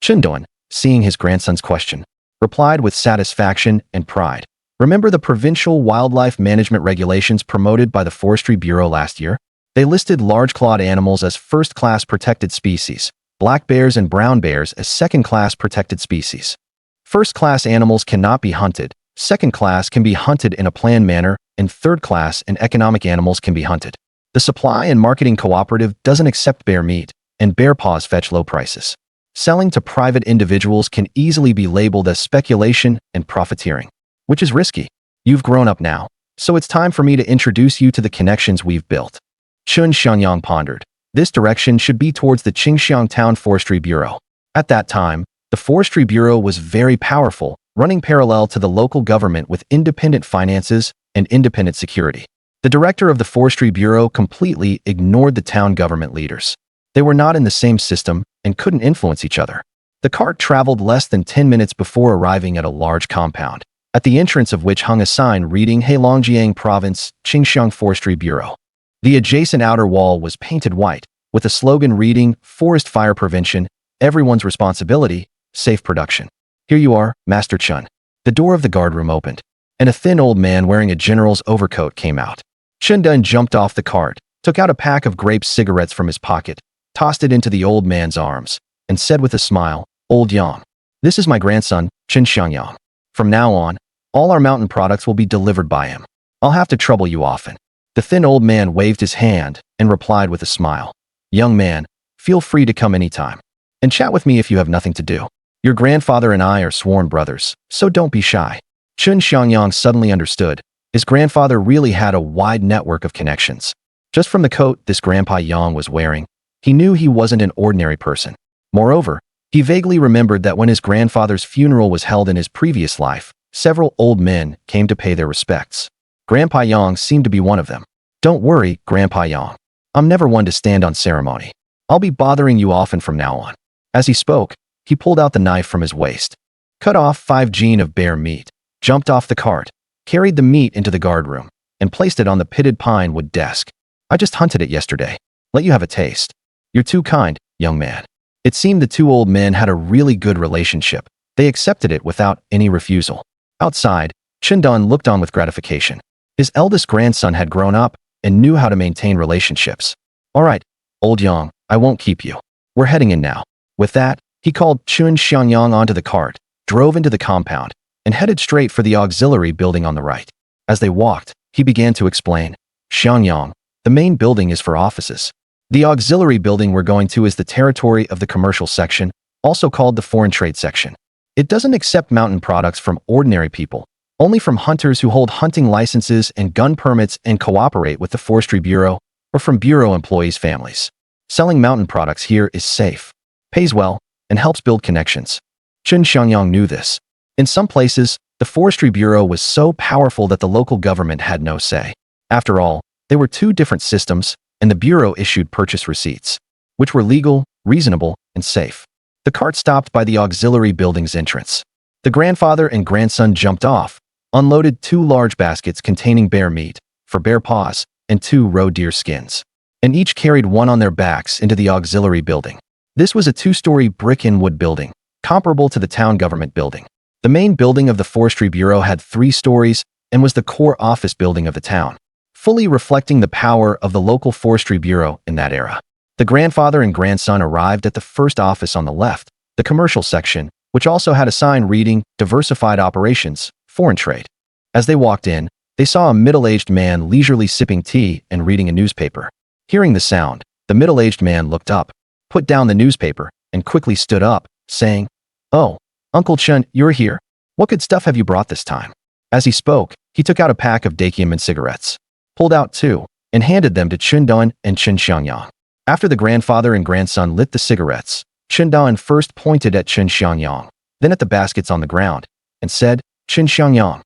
Chen Duan, seeing his grandson's question, replied with satisfaction and pride. "Remember the provincial wildlife management regulations promoted by the Forestry Bureau last year? They listed large-clawed animals as first-class protected species, black bears and brown bears as second-class protected species. First-class animals cannot be hunted, second-class can be hunted in a planned manner, and third-class and economic animals can be hunted. The supply and marketing cooperative doesn't accept bear meat, and bear paws fetch low prices. Selling to private individuals can easily be labeled as speculation and profiteering, which is risky. You've grown up now, so it's time for me to introduce you to the connections we've built." Chen Xiangyang pondered. This direction should be towards the Qingxiang Town Forestry Bureau. At that time, the Forestry Bureau was very powerful, running parallel to the local government with independent finances and independent security. The director of the Forestry Bureau completely ignored the town government leaders. They were not in the same system and couldn't influence each other. The cart traveled less than 10 minutes before arriving at a large compound, at the entrance of which hung a sign reading Heilongjiang Province, Qingxiang Forestry Bureau. The adjacent outer wall was painted white, with a slogan reading, "Forest Fire Prevention, Everyone's Responsibility, Safe Production." "Here you are, Master Chen." The door of the guardroom opened, and a thin old man wearing a general's overcoat came out. Chen Dun jumped off the cart, took out a pack of grape cigarettes from his pocket, tossed it into the old man's arms, and said with a smile, "Old Yang, this is my grandson, Chen Xiangyang. From now on, all our mountain products will be delivered by him. I'll have to trouble you often." The thin old man waved his hand and replied with a smile, "Young man, feel free to come anytime, and chat with me if you have nothing to do. Your grandfather and I are sworn brothers, so don't be shy." Chen Xiangyang suddenly understood. His grandfather really had a wide network of connections. Just from the coat this Grandpa Yang was wearing, he knew he wasn't an ordinary person. Moreover, He vaguely remembered that when his grandfather's funeral was held in his previous life, several old men came to pay their respects. Grandpa Yang seemed to be one of them. "Don't worry, Grandpa Yang. I'm never one to stand on ceremony. I'll be bothering you often from now on." As he spoke, he pulled out the knife from his waist, cut off 5 gene of bear meat, jumped off the cart, carried the meat into the guard room, and placed it on the pitted pine wood desk. "I just hunted it yesterday. Let you have a taste." "You're too kind, young man." It seemed the two old men had a really good relationship. They accepted it without any refusal. Outside, Chen Xiangyang looked on with gratification. His eldest grandson had grown up and knew how to maintain relationships. "All right, old Yang, I won't keep you. We're heading in now." With that, he called Chen Xiangyang onto the cart, drove into the compound, and headed straight for the auxiliary building on the right. As they walked, he began to explain. "Xiangyang, the main building is for offices. The auxiliary building we're going to is the territory of the commercial section, also called the foreign trade section. It doesn't accept mountain products from ordinary people, only from hunters who hold hunting licenses and gun permits and cooperate with the Forestry Bureau, or from Bureau employees' families. Selling mountain products here is safe, pays well, and helps build connections." Chen Xiangyang knew this. In some places, the Forestry Bureau was so powerful that the local government had no say. After all, they were two different systems, and the Bureau issued purchase receipts, which were legal, reasonable, and safe. The cart stopped by the auxiliary building's entrance. The grandfather and grandson jumped off, unloaded 2 large baskets containing bear meat, for bear paws, and 2 roe deer skins, and each carried one on their backs into the auxiliary building. This was a 2-story brick and wood building, comparable to the town government building. The main building of the Forestry Bureau had 3 stories and was the core office building of the town, fully reflecting the power of the local Forestry Bureau in that era. The grandfather and grandson arrived at the first office on the left, the commercial section, which also had a sign reading Diversified Operations, Foreign Trade. As they walked in, they saw a middle-aged man leisurely sipping tea and reading a newspaper. Hearing the sound, the middle-aged man looked up, put down the newspaper, and quickly stood up, saying, "Oh, Uncle Chen, you're here. What good stuff have you brought this time?" As he spoke, he took out a pack of Dakiaman cigarettes, pulled out 2, and handed them to Chen Xiangyang and Chen Xiangyang. After the grandfather and grandson lit the cigarettes, Chen Xiangyang first pointed at Chen Xiangyang, then at the baskets on the ground, and said, "Chen Xiangyang,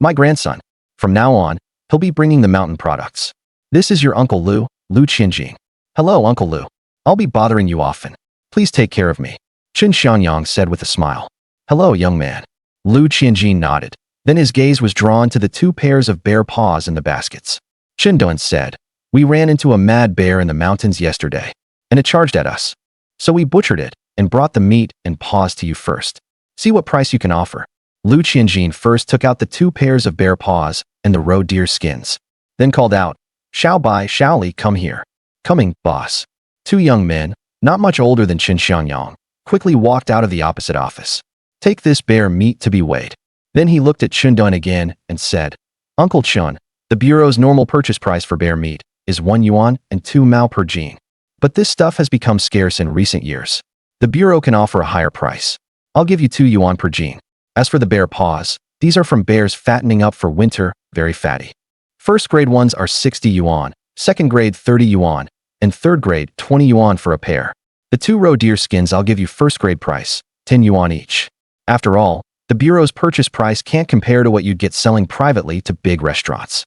my grandson. From now on, he'll be bringing the mountain products. This is your Uncle Lu Qianjing." "Hello, Uncle Lu. I'll be bothering you often. Please take care of me," Chen Xiangyang said with a smile. "Hello, young man." Lu Qianjing nodded. Then his gaze was drawn to the 2 pairs of bear paws in the baskets. Chen Xiangyang said, "We ran into a mad bear in the mountains yesterday, and it charged at us. So we butchered it and brought the meat and paws to you first. See what price you can offer." Lu Qianjing first took out the 2 pairs of bear paws and the roe deer skins, then called out, "Xiao Bai, Xiao Li, come here." "Coming, boss." 2 young men, not much older than Chen Xiangyang, quickly walked out of the opposite office. "Take this bear meat to be weighed." Then he looked at Chen Xiangyang again and said, "Uncle Chen, the Bureau's normal purchase price for bear meat is 1 yuan and 2 mao per gene. But this stuff has become scarce in recent years. The Bureau can offer a higher price. I'll give you 2 yuan per gene. As for the bear paws, these are from bears fattening up for winter, very fatty. First grade ones are 60 yuan, second grade 30 yuan, and third grade 20 yuan for a pair. The 2 roe deer skins I'll give you first grade price, 10 yuan each. After all, the Bureau's purchase price can't compare to what you'd get selling privately to big restaurants."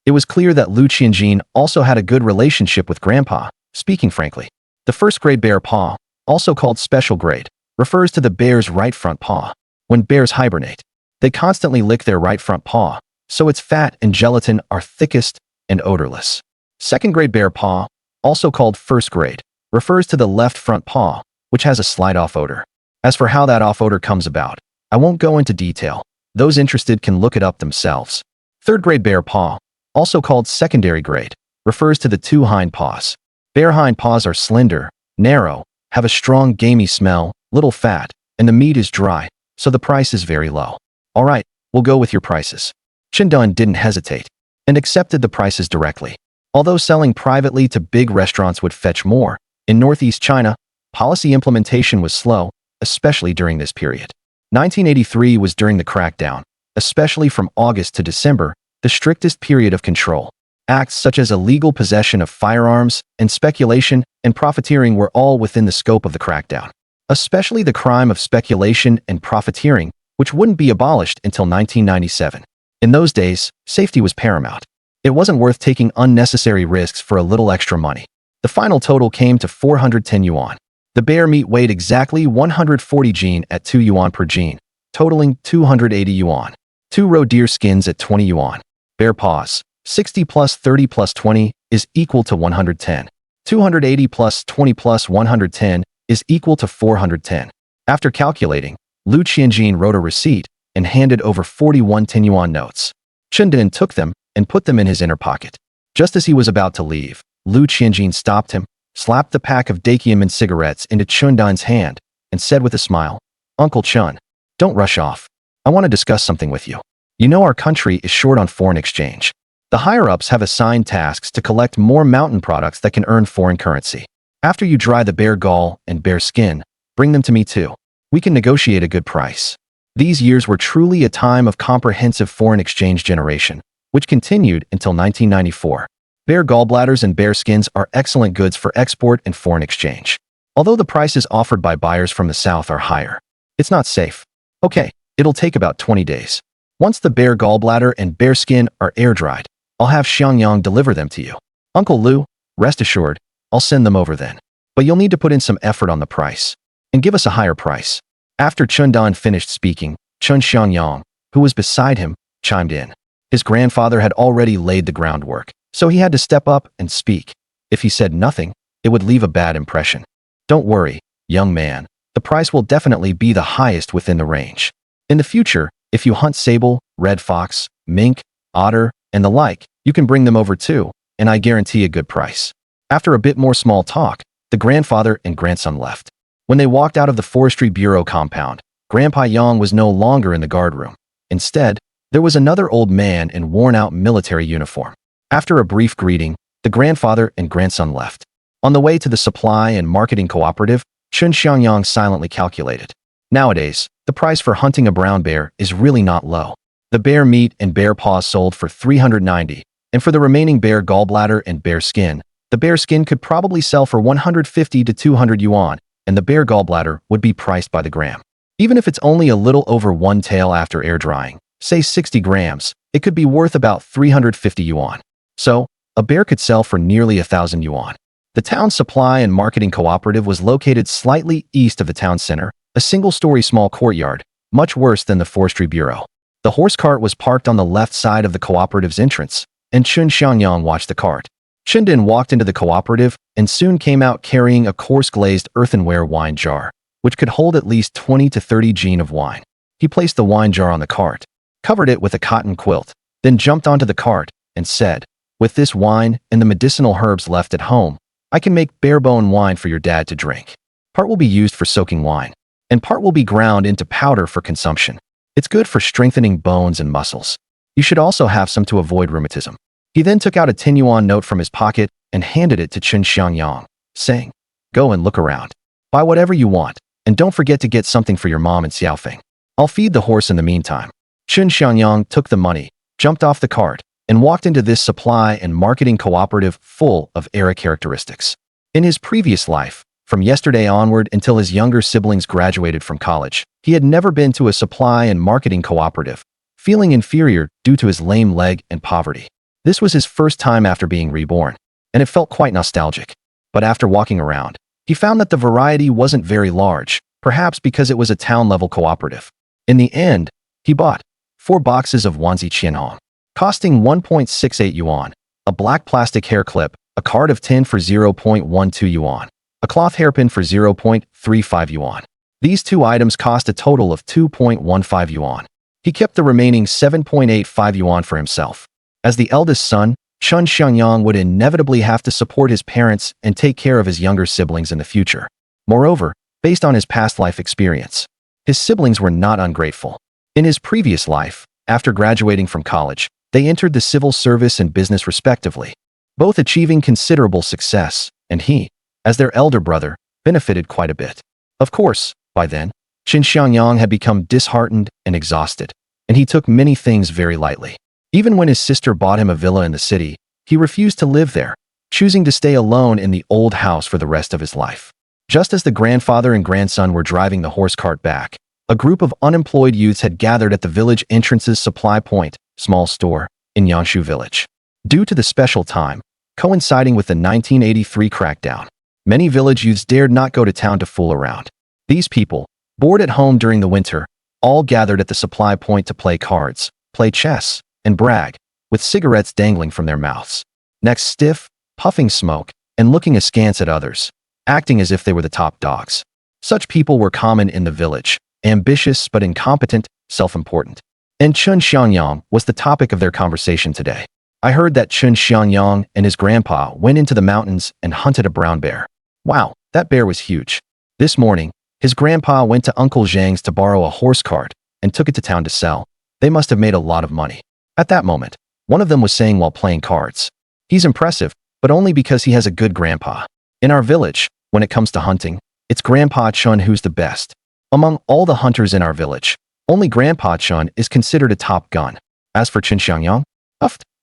It was clear that Lu Qianjing also had a good relationship with Grandpa, speaking frankly. The first grade bear paw, also called special grade, refers to the bear's right front paw. When bears hibernate, they constantly lick their right front paw, so its fat and gelatin are thickest and odorless. Second grade bear paw, also called first grade, refers to the left front paw, which has a slight off-odor. As for how that off-odor comes about, I won't go into detail. Those interested can look it up themselves. Third grade bear paw, also called secondary grade, refers to the 2 hind paws. Bear hind paws are slender, narrow, have a strong gamey smell, little fat, and the meat is dry, so the price is very low. "All right, we'll go with your prices." Chen Xiangyang didn't hesitate and accepted the prices directly. Although selling privately to big restaurants would fetch more, in northeast China, policy implementation was slow, especially during this period. 1983 was during the crackdown, especially from August to December, the strictest period of control. Acts such as illegal possession of firearms and speculation and profiteering were all within the scope of the crackdown. especially the crime of speculation and profiteering, which wouldn't be abolished until 1997. In those days, safety was paramount. It wasn't worth taking unnecessary risks for a little extra money. The final total came to 410 yuan. The bear meat weighed exactly 140 jin at 2 yuan per jin, totaling 280 yuan. 2 roe deer skins at 20 yuan. Bear paws, 60 plus 30 plus 20 is equal to 110. 280 plus 20 plus 110 is equal to 410. After calculating, Lu Qianjin wrote a receipt and handed over 41 10 yuan notes. Chen Xiangyang took them and put them in his inner pocket. Just as he was about to leave, Lu Qianjin stopped him, slapped the pack of Dakiamin cigarettes into Chen Xiangyang's hand, and said with a smile, "Uncle Chen, don't rush off. I want to discuss something with you. You know our country is short on foreign exchange. The higher-ups have assigned tasks to collect more mountain products that can earn foreign currency. After you dry the bear gall and bear skin, bring them to me too. We can negotiate a good price." These years were truly a time of comprehensive foreign exchange generation, which continued until 1994. Bear gallbladders and bear skins are excellent goods for export and foreign exchange. Although the prices offered by buyers from the south are higher, it's not safe. Okay, it'll take about 20 days. Once the bear gallbladder and bear skin are air-dried, I'll have Xiangyang deliver them to you. Uncle Lu, rest assured, I'll send them over then. But you'll need to put in some effort on the price, and give us a higher price. After Chen Dan finished speaking, Chen Xiangyang, who was beside him, chimed in. His grandfather had already laid the groundwork, so he had to step up and speak. If he said nothing, it would leave a bad impression. Don't worry, young man, the price will definitely be the highest within the range. In the future, if you hunt sable, red fox, mink, otter, and the like, you can bring them over too, and I guarantee a good price. After a bit more small talk, the grandfather and grandson left. When they walked out of the Forestry Bureau compound, Grandpa Yang was no longer in the guardroom. Instead, there was another old man in worn-out military uniform. After a brief greeting, the grandfather and grandson left. On the way to the supply and marketing cooperative, Chen Xiangyang silently calculated. Nowadays, the price for hunting a brown bear is really not low. The bear meat and bear paws sold for 390, and for the remaining bear gallbladder and bear skin, the bear skin could probably sell for 150 to 200 yuan, and the bear gallbladder would be priced by the gram. Even if it's only a little over one tail after air drying, say 60 grams, it could be worth about 350 yuan. So, a bear could sell for nearly 1,000 yuan. The town supply and marketing cooperative was located slightly east of the town center, a single-story small courtyard, much worse than the Forestry Bureau. The horse cart was parked on the left side of the cooperative's entrance, and Chen Xiangyang watched the cart. Chen Dan walked into the cooperative and soon came out carrying a coarse-glazed earthenware wine jar, which could hold at least 20 to 30 jin of wine. He placed the wine jar on the cart, covered it with a cotton quilt, then jumped onto the cart and said, "With this wine and the medicinal herbs left at home, I can make bare-bone wine for your dad to drink. Part will be used for soaking wine, and part will be ground into powder for consumption. It's good for strengthening bones and muscles. You should also have some to avoid rheumatism." He then took out a 10 yuan note from his pocket and handed it to Chen Xiangyang, saying, "Go and look around. Buy whatever you want, and don't forget to get something for your mom and Xiaofeng. I'll feed the horse in the meantime." Chen Xiangyang took the money, jumped off the cart, and walked into this supply and marketing cooperative full of era characteristics. In his previous life, from yesterday onward until his younger siblings graduated from college, he had never been to a supply and marketing cooperative, feeling inferior due to his lame leg and poverty. This was his first time after being reborn, and it felt quite nostalgic. But after walking around, he found that the variety wasn't very large, perhaps because it was a town-level cooperative. In the end, he bought 4 boxes of onesie qianhong, costing 1.68 yuan, a black plastic hair clip, a card of tin for 0.12 yuan, a cloth hairpin for 0.35 yuan. These 2 items cost a total of 2.15 yuan. He kept the remaining 7.85 yuan for himself. As the eldest son, Chen Xiangyang would inevitably have to support his parents and take care of his younger siblings in the future. Moreover, based on his past life experience, his siblings were not ungrateful. In his previous life, after graduating from college, they entered the civil service and business respectively, both achieving considerable success, and he, as their elder brother, benefited quite a bit. Of course, by then, Chen Xiangyang had become disheartened and exhausted, and he took many things very lightly. Even when his sister bought him a villa in the city, he refused to live there, choosing to stay alone in the old house for the rest of his life. Just as the grandfather and grandson were driving the horse cart back, a group of unemployed youths had gathered at the village entrance's supply point, small store, in Yangshu village. Due to the special time, coinciding with the 1983 crackdown, many village youths dared not go to town to fool around. These people, bored at home during the winter, all gathered at the supply point to play cards, play chess, and brag, with cigarettes dangling from their mouths. Next, stiff, puffing smoke, and looking askance at others, acting as if they were the top dogs. Such people were common in the village, ambitious but incompetent, self-important. And Chen Xiangyang was the topic of their conversation today. I heard that Chen Xiangyang and his grandpa went into the mountains and hunted a brown bear. Wow, that bear was huge. This morning, his grandpa went to Uncle Zhang's to borrow a horse cart and took it to town to sell. They must have made a lot of money. At that moment, one of them was saying while playing cards, "He's impressive, but only because he has a good grandpa. In our village, when it comes to hunting, it's Grandpa Chen who's the best. Among all the hunters in our village, only Grandpa Chen is considered a top gun. As for Chen Xiangyang,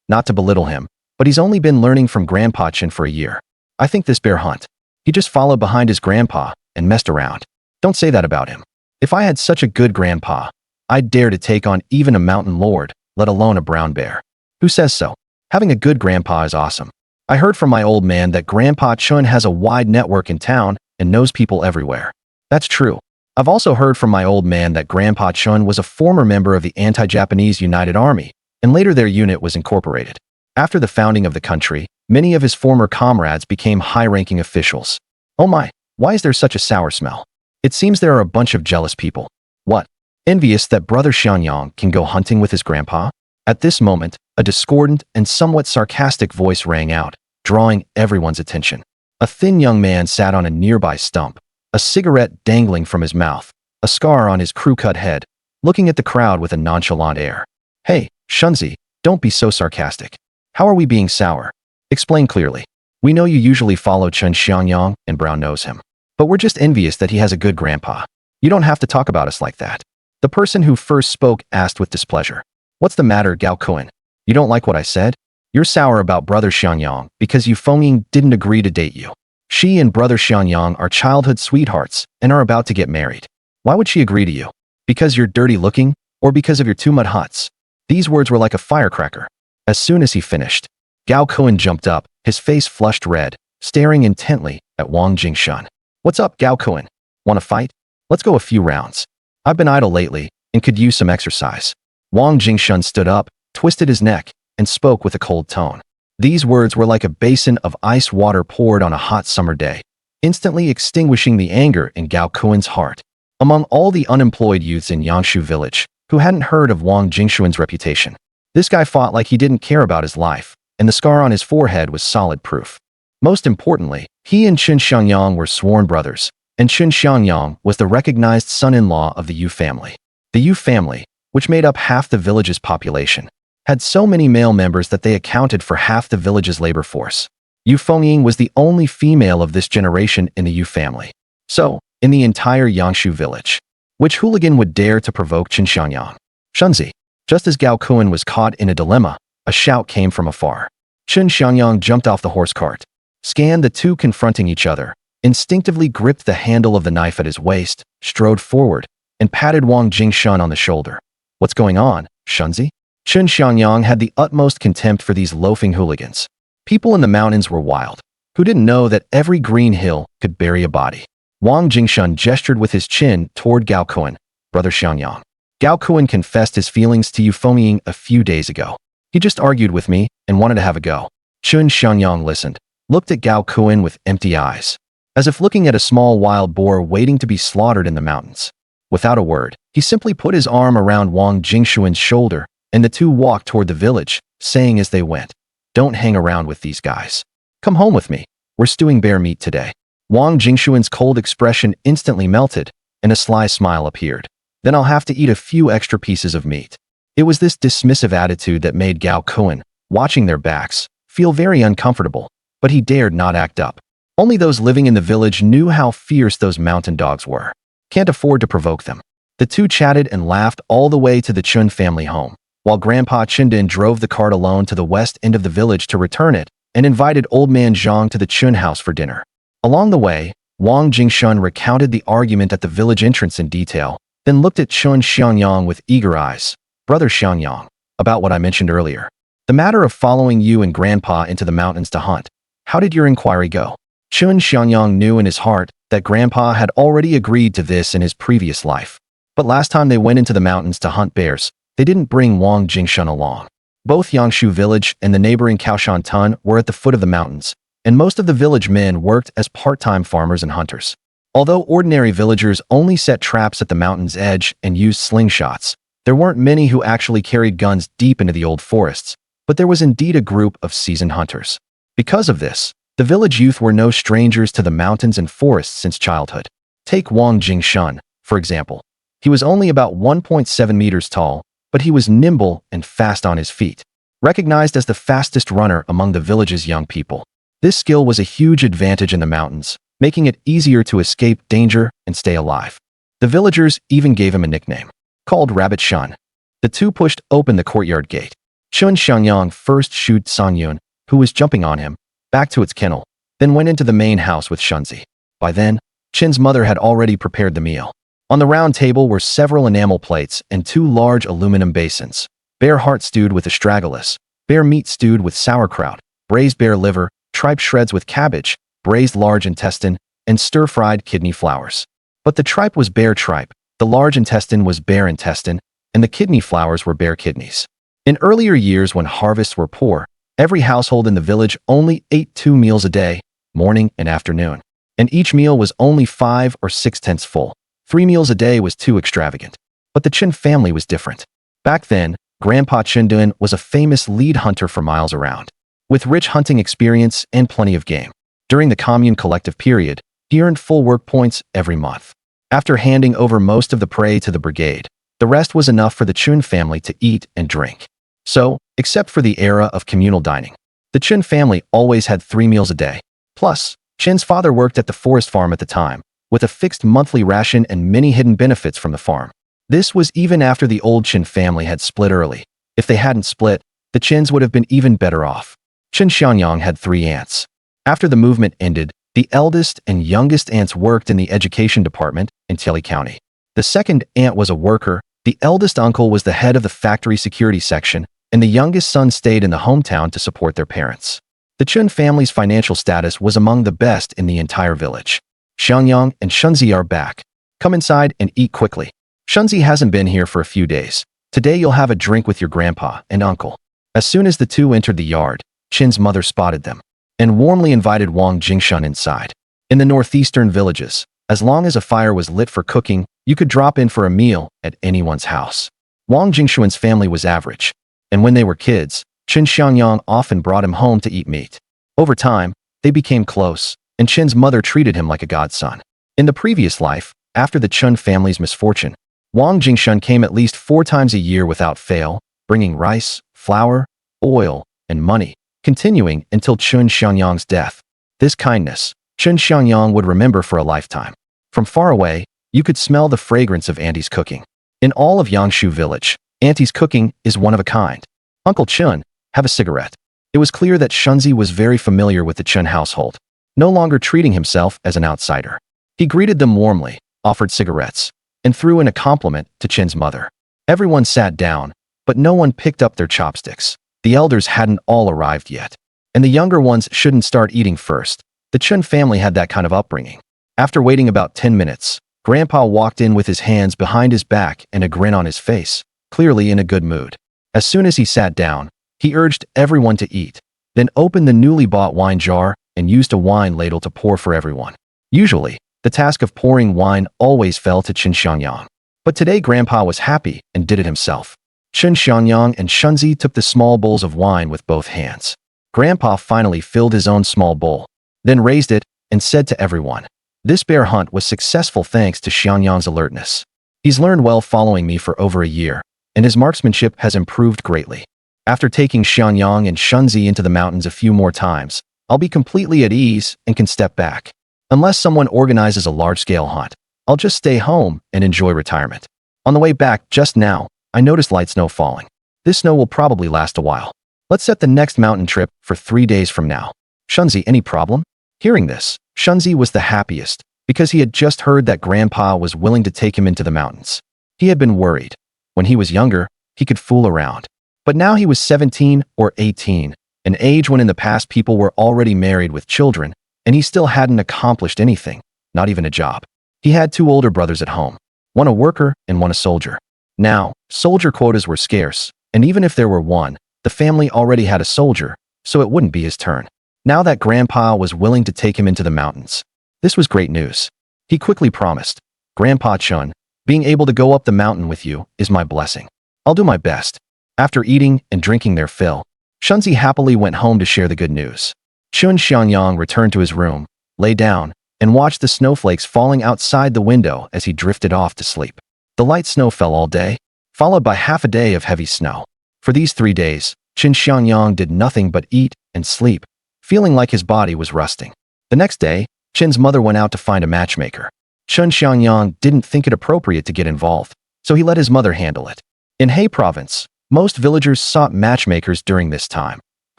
not to belittle him, but he's only been learning from Grandpa Chen for a year. I think this bear hunt, he just followed behind his grandpa and messed around. Don't say that about him. If I had such a good grandpa, I'd dare to take on even a mountain lord, let alone a brown bear. Who says so? Having a good grandpa is awesome. I heard from my old man that Grandpa Chen has a wide network in town and knows people everywhere. That's true. I've also heard from my old man that Grandpa Chen was a former member of the anti-Japanese United Army, and later their unit was incorporated. After the founding of the country, many of his former comrades became high-ranking officials. Oh my, why is there such a sour smell? It seems there are a bunch of jealous people. What? Envious that Brother Xiangyang can go hunting with his grandpa? At this moment, a discordant and somewhat sarcastic voice rang out, drawing everyone's attention. A thin young man sat on a nearby stump, a cigarette dangling from his mouth, a scar on his crew-cut head, looking at the crowd with a nonchalant air. Hey, Shunzi, don't be so sarcastic. How are we being sour? Explain clearly. We know you usually follow Chen Xiangyang and Brown knows him. But we're just envious that he has a good grandpa. You don't have to talk about us like that. The person who first spoke asked with displeasure. What's the matter, Gao Kuan? You don't like what I said? You're sour about Brother Xiangyang because Yu Fengying didn't agree to date you. She and Brother Xiangyang are childhood sweethearts and are about to get married. Why would she agree to you? Because you're dirty looking or because of your two mud huts? These words were like a firecracker. As soon as he finished, Gao Kuan jumped up, his face flushed red, staring intently at Wang Jingshan. What's up, Gao Kuan? Want to fight? Let's go a few rounds. I've been idle lately and could use some exercise. Wang Jingshan stood up, twisted his neck, and spoke with a cold tone. These words were like a basin of ice water poured on a hot summer day, instantly extinguishing the anger in Gao Kuan's heart. Among all the unemployed youths in Yangshu village, who hadn't heard of Wang Jingshuan's reputation, this guy fought like he didn't care about his life, and the scar on his forehead was solid proof. Most importantly, he and Chen Xiangyang were sworn brothers, and Chen Xiangyang was the recognized son-in-law of the Yu family. The Yu family, which made up half the village's population, had so many male members that they accounted for half the village's labor force. Yu Fengying was the only female of this generation in the Yu family. So, in the entire Yangshu village, which hooligan would dare to provoke Chen Xiangyang? Shunzi. Just as Gao Kuan was caught in a dilemma, a shout came from afar. Chen Xiangyang jumped off the horse cart, scanned the two confronting each other, instinctively gripped the handle of the knife at his waist, strode forward, and patted Wang Jingshan on the shoulder. What's going on, Shunzi? Chen Xiangyang had the utmost contempt for these loafing hooligans. People in the mountains were wild, who didn't know that every green hill could bury a body. Wang Jingshan gestured with his chin toward Gao Kuan, Brother Xiangyang. Gao Kuan confessed his feelings to Yu Fengying a few days ago. He just argued with me and wanted to have a go. Chen Xiangyang listened, looked at Gao Kuan with empty eyes, as if looking at a small wild boar waiting to be slaughtered in the mountains. Without a word, he simply put his arm around Wang Jingshuan's shoulder, and the two walked toward the village, saying as they went, "Don't hang around with these guys. Come home with me. We're stewing bear meat today." Wang Jingshuan's cold expression instantly melted, and a sly smile appeared. "Then I'll have to eat a few extra pieces of meat." It was this dismissive attitude that made Gao Kuan, watching their backs, feel very uncomfortable, but he dared not act up. Only those living in the village knew how fierce those mountain dogs were. Can't afford to provoke them. The two chatted and laughed all the way to the Chun family home, while Grandpa Chindan drove the cart alone to the west end of the village to return it and invited Old Man Zhang to the Chun house for dinner. Along the way, Wang Jingshun recounted the argument at the village entrance in detail, then looked at Chen Xiangyang with eager eyes. Brother Xiangyang, about what I mentioned earlier. The matter of following you and Grandpa into the mountains to hunt. How did your inquiry go? Chen Xiangyang knew in his heart that Grandpa had already agreed to this in his previous life. But last time they went into the mountains to hunt bears, they didn't bring Wang Jingshun along. Both Yangshu village and the neighboring Kaoshan Tun were at the foot of the mountains, and most of the village men worked as part-time farmers and hunters. Although ordinary villagers only set traps at the mountain's edge and used slingshots, there weren't many who actually carried guns deep into the old forests, but there was indeed a group of seasoned hunters. Because of this, the village youth were no strangers to the mountains and forests since childhood. Take Wang Jingshun, for example. He was only about 1.7 meters tall, but he was nimble and fast on his feet. Recognized as the fastest runner among the village's young people. This skill was a huge advantage in the mountains, making it easier to escape danger and stay alive. The villagers even gave him a nickname, called Rabbit Shun. The two pushed open the courtyard gate. Chen Xiangyang first shooed Sanyun, who was jumping on him, back to its kennel, then went into the main house with Shunzi. By then, Chen's mother had already prepared the meal. On the round table were several enamel plates and 2 large aluminum basins. Bear heart stewed with astragalus, bear meat stewed with sauerkraut, braised bear liver, tripe shreds with cabbage, braised large intestine, and stir-fried kidney flowers. But the tripe was bear tripe, the large intestine was bear intestine, and the kidney flowers were bear kidneys. In earlier years when harvests were poor, every household in the village only ate 2 meals a day, morning and afternoon. And each meal was only 5 or 6/10 full. 3 meals a day was too extravagant. But the Chen family was different. Back then, Grandpa Chendun was a famous lead hunter for miles around. With rich hunting experience and plenty of game. During the commune collective period, he earned full work points every month. After handing over most of the prey to the brigade, the rest was enough for the Chen family to eat and drink. So, except for the era of communal dining, the Chen family always had 3 meals a day. Plus, Chen's father worked at the forest farm at the time, with a fixed monthly ration and many hidden benefits from the farm. This was even after the old Chen family had split early. If they hadn't split, the Chens would have been even better off. Chen Xiangyang had 3 aunts. After the movement ended, the eldest and youngest aunts worked in the education department in Tilly County. The second aunt was a worker, the eldest uncle was the head of the factory security section, and the youngest son stayed in the hometown to support their parents. The Chen family's financial status was among the best in the entire village. Xiangyang and Shunzi are back. Come inside and eat quickly. Shunzi hasn't been here for a few days. Today you'll have a drink with your grandpa and uncle. As soon as the two entered the yard, Chen's mother spotted them and warmly invited Wang Jingshun inside. In the northeastern villages, as long as a fire was lit for cooking, you could drop in for a meal at anyone's house. Wang Jingshun's family was average, and when they were kids, Chen Xiangyang often brought him home to eat meat. Over time, they became close, and Chen's mother treated him like a godson. In the previous life, after the Chen family's misfortune, Wang Jingshun came at least 4 times a year without fail, bringing rice, flour, oil, and money, continuing until Chen Xiangyang's death. This kindness, Chen Xiangyang would remember for a lifetime. From far away, you could smell the fragrance of Auntie's cooking. In all of Yangshu village, Auntie's cooking is one of a kind. Uncle Chen, have a cigarette. It was clear that Shunzi was very familiar with the Chen household, no longer treating himself as an outsider. He greeted them warmly, offered cigarettes, and threw in a compliment to Chen's mother. Everyone sat down, but no one picked up their chopsticks. The elders hadn't all arrived yet, and the younger ones shouldn't start eating first. The Chen family had that kind of upbringing. After waiting about 10 minutes, Grandpa walked in with his hands behind his back and a grin on his face, clearly in a good mood. As soon as he sat down, he urged everyone to eat, then opened the newly bought wine jar and used a wine ladle to pour for everyone. Usually, the task of pouring wine always fell to Chen Xiangyang. But today Grandpa was happy and did it himself. Chen Xiangyang and Shunzi took the small bowls of wine with both hands. Grandpa finally filled his own small bowl, then raised it and said to everyone, "This bear hunt was successful thanks to Xiangyang's alertness. He's learned well following me for over a year, and his marksmanship has improved greatly. After taking Xiangyang and Shunzi into the mountains a few more times, I'll be completely at ease and can step back. Unless someone organizes a large-scale hunt, I'll just stay home and enjoy retirement." On the way back just now, I noticed light snow falling. This snow will probably last a while. Let's set the next mountain trip for 3 days from now. Shunzi, any problem? Hearing this, Shunzi was the happiest, because he had just heard that Grandpa was willing to take him into the mountains. He had been worried. When he was younger, he could fool around. But now he was 17 or 18, an age when in the past people were already married with children, and he still hadn't accomplished anything, not even a job. He had two older brothers at home, one a worker and one a soldier. Now, soldier quotas were scarce, and even if there were one, the family already had a soldier, so it wouldn't be his turn. Now that Grandpa was willing to take him into the mountains, this was great news. He quickly promised, "Grandpa Chen, being able to go up the mountain with you is my blessing. I'll do my best." After eating and drinking their fill, Shunzi happily went home to share the good news. Chen Xiangyang returned to his room, lay down, and watched the snowflakes falling outside the window as he drifted off to sleep. The light snow fell all day, followed by half a day of heavy snow. For these 3 days, Chen Xiangyang did nothing but eat and sleep, feeling like his body was rusting. The next day, Chen's mother went out to find a matchmaker. Chen Xiangyang didn't think it appropriate to get involved, so he let his mother handle it. In He Province, most villagers sought matchmakers during this time,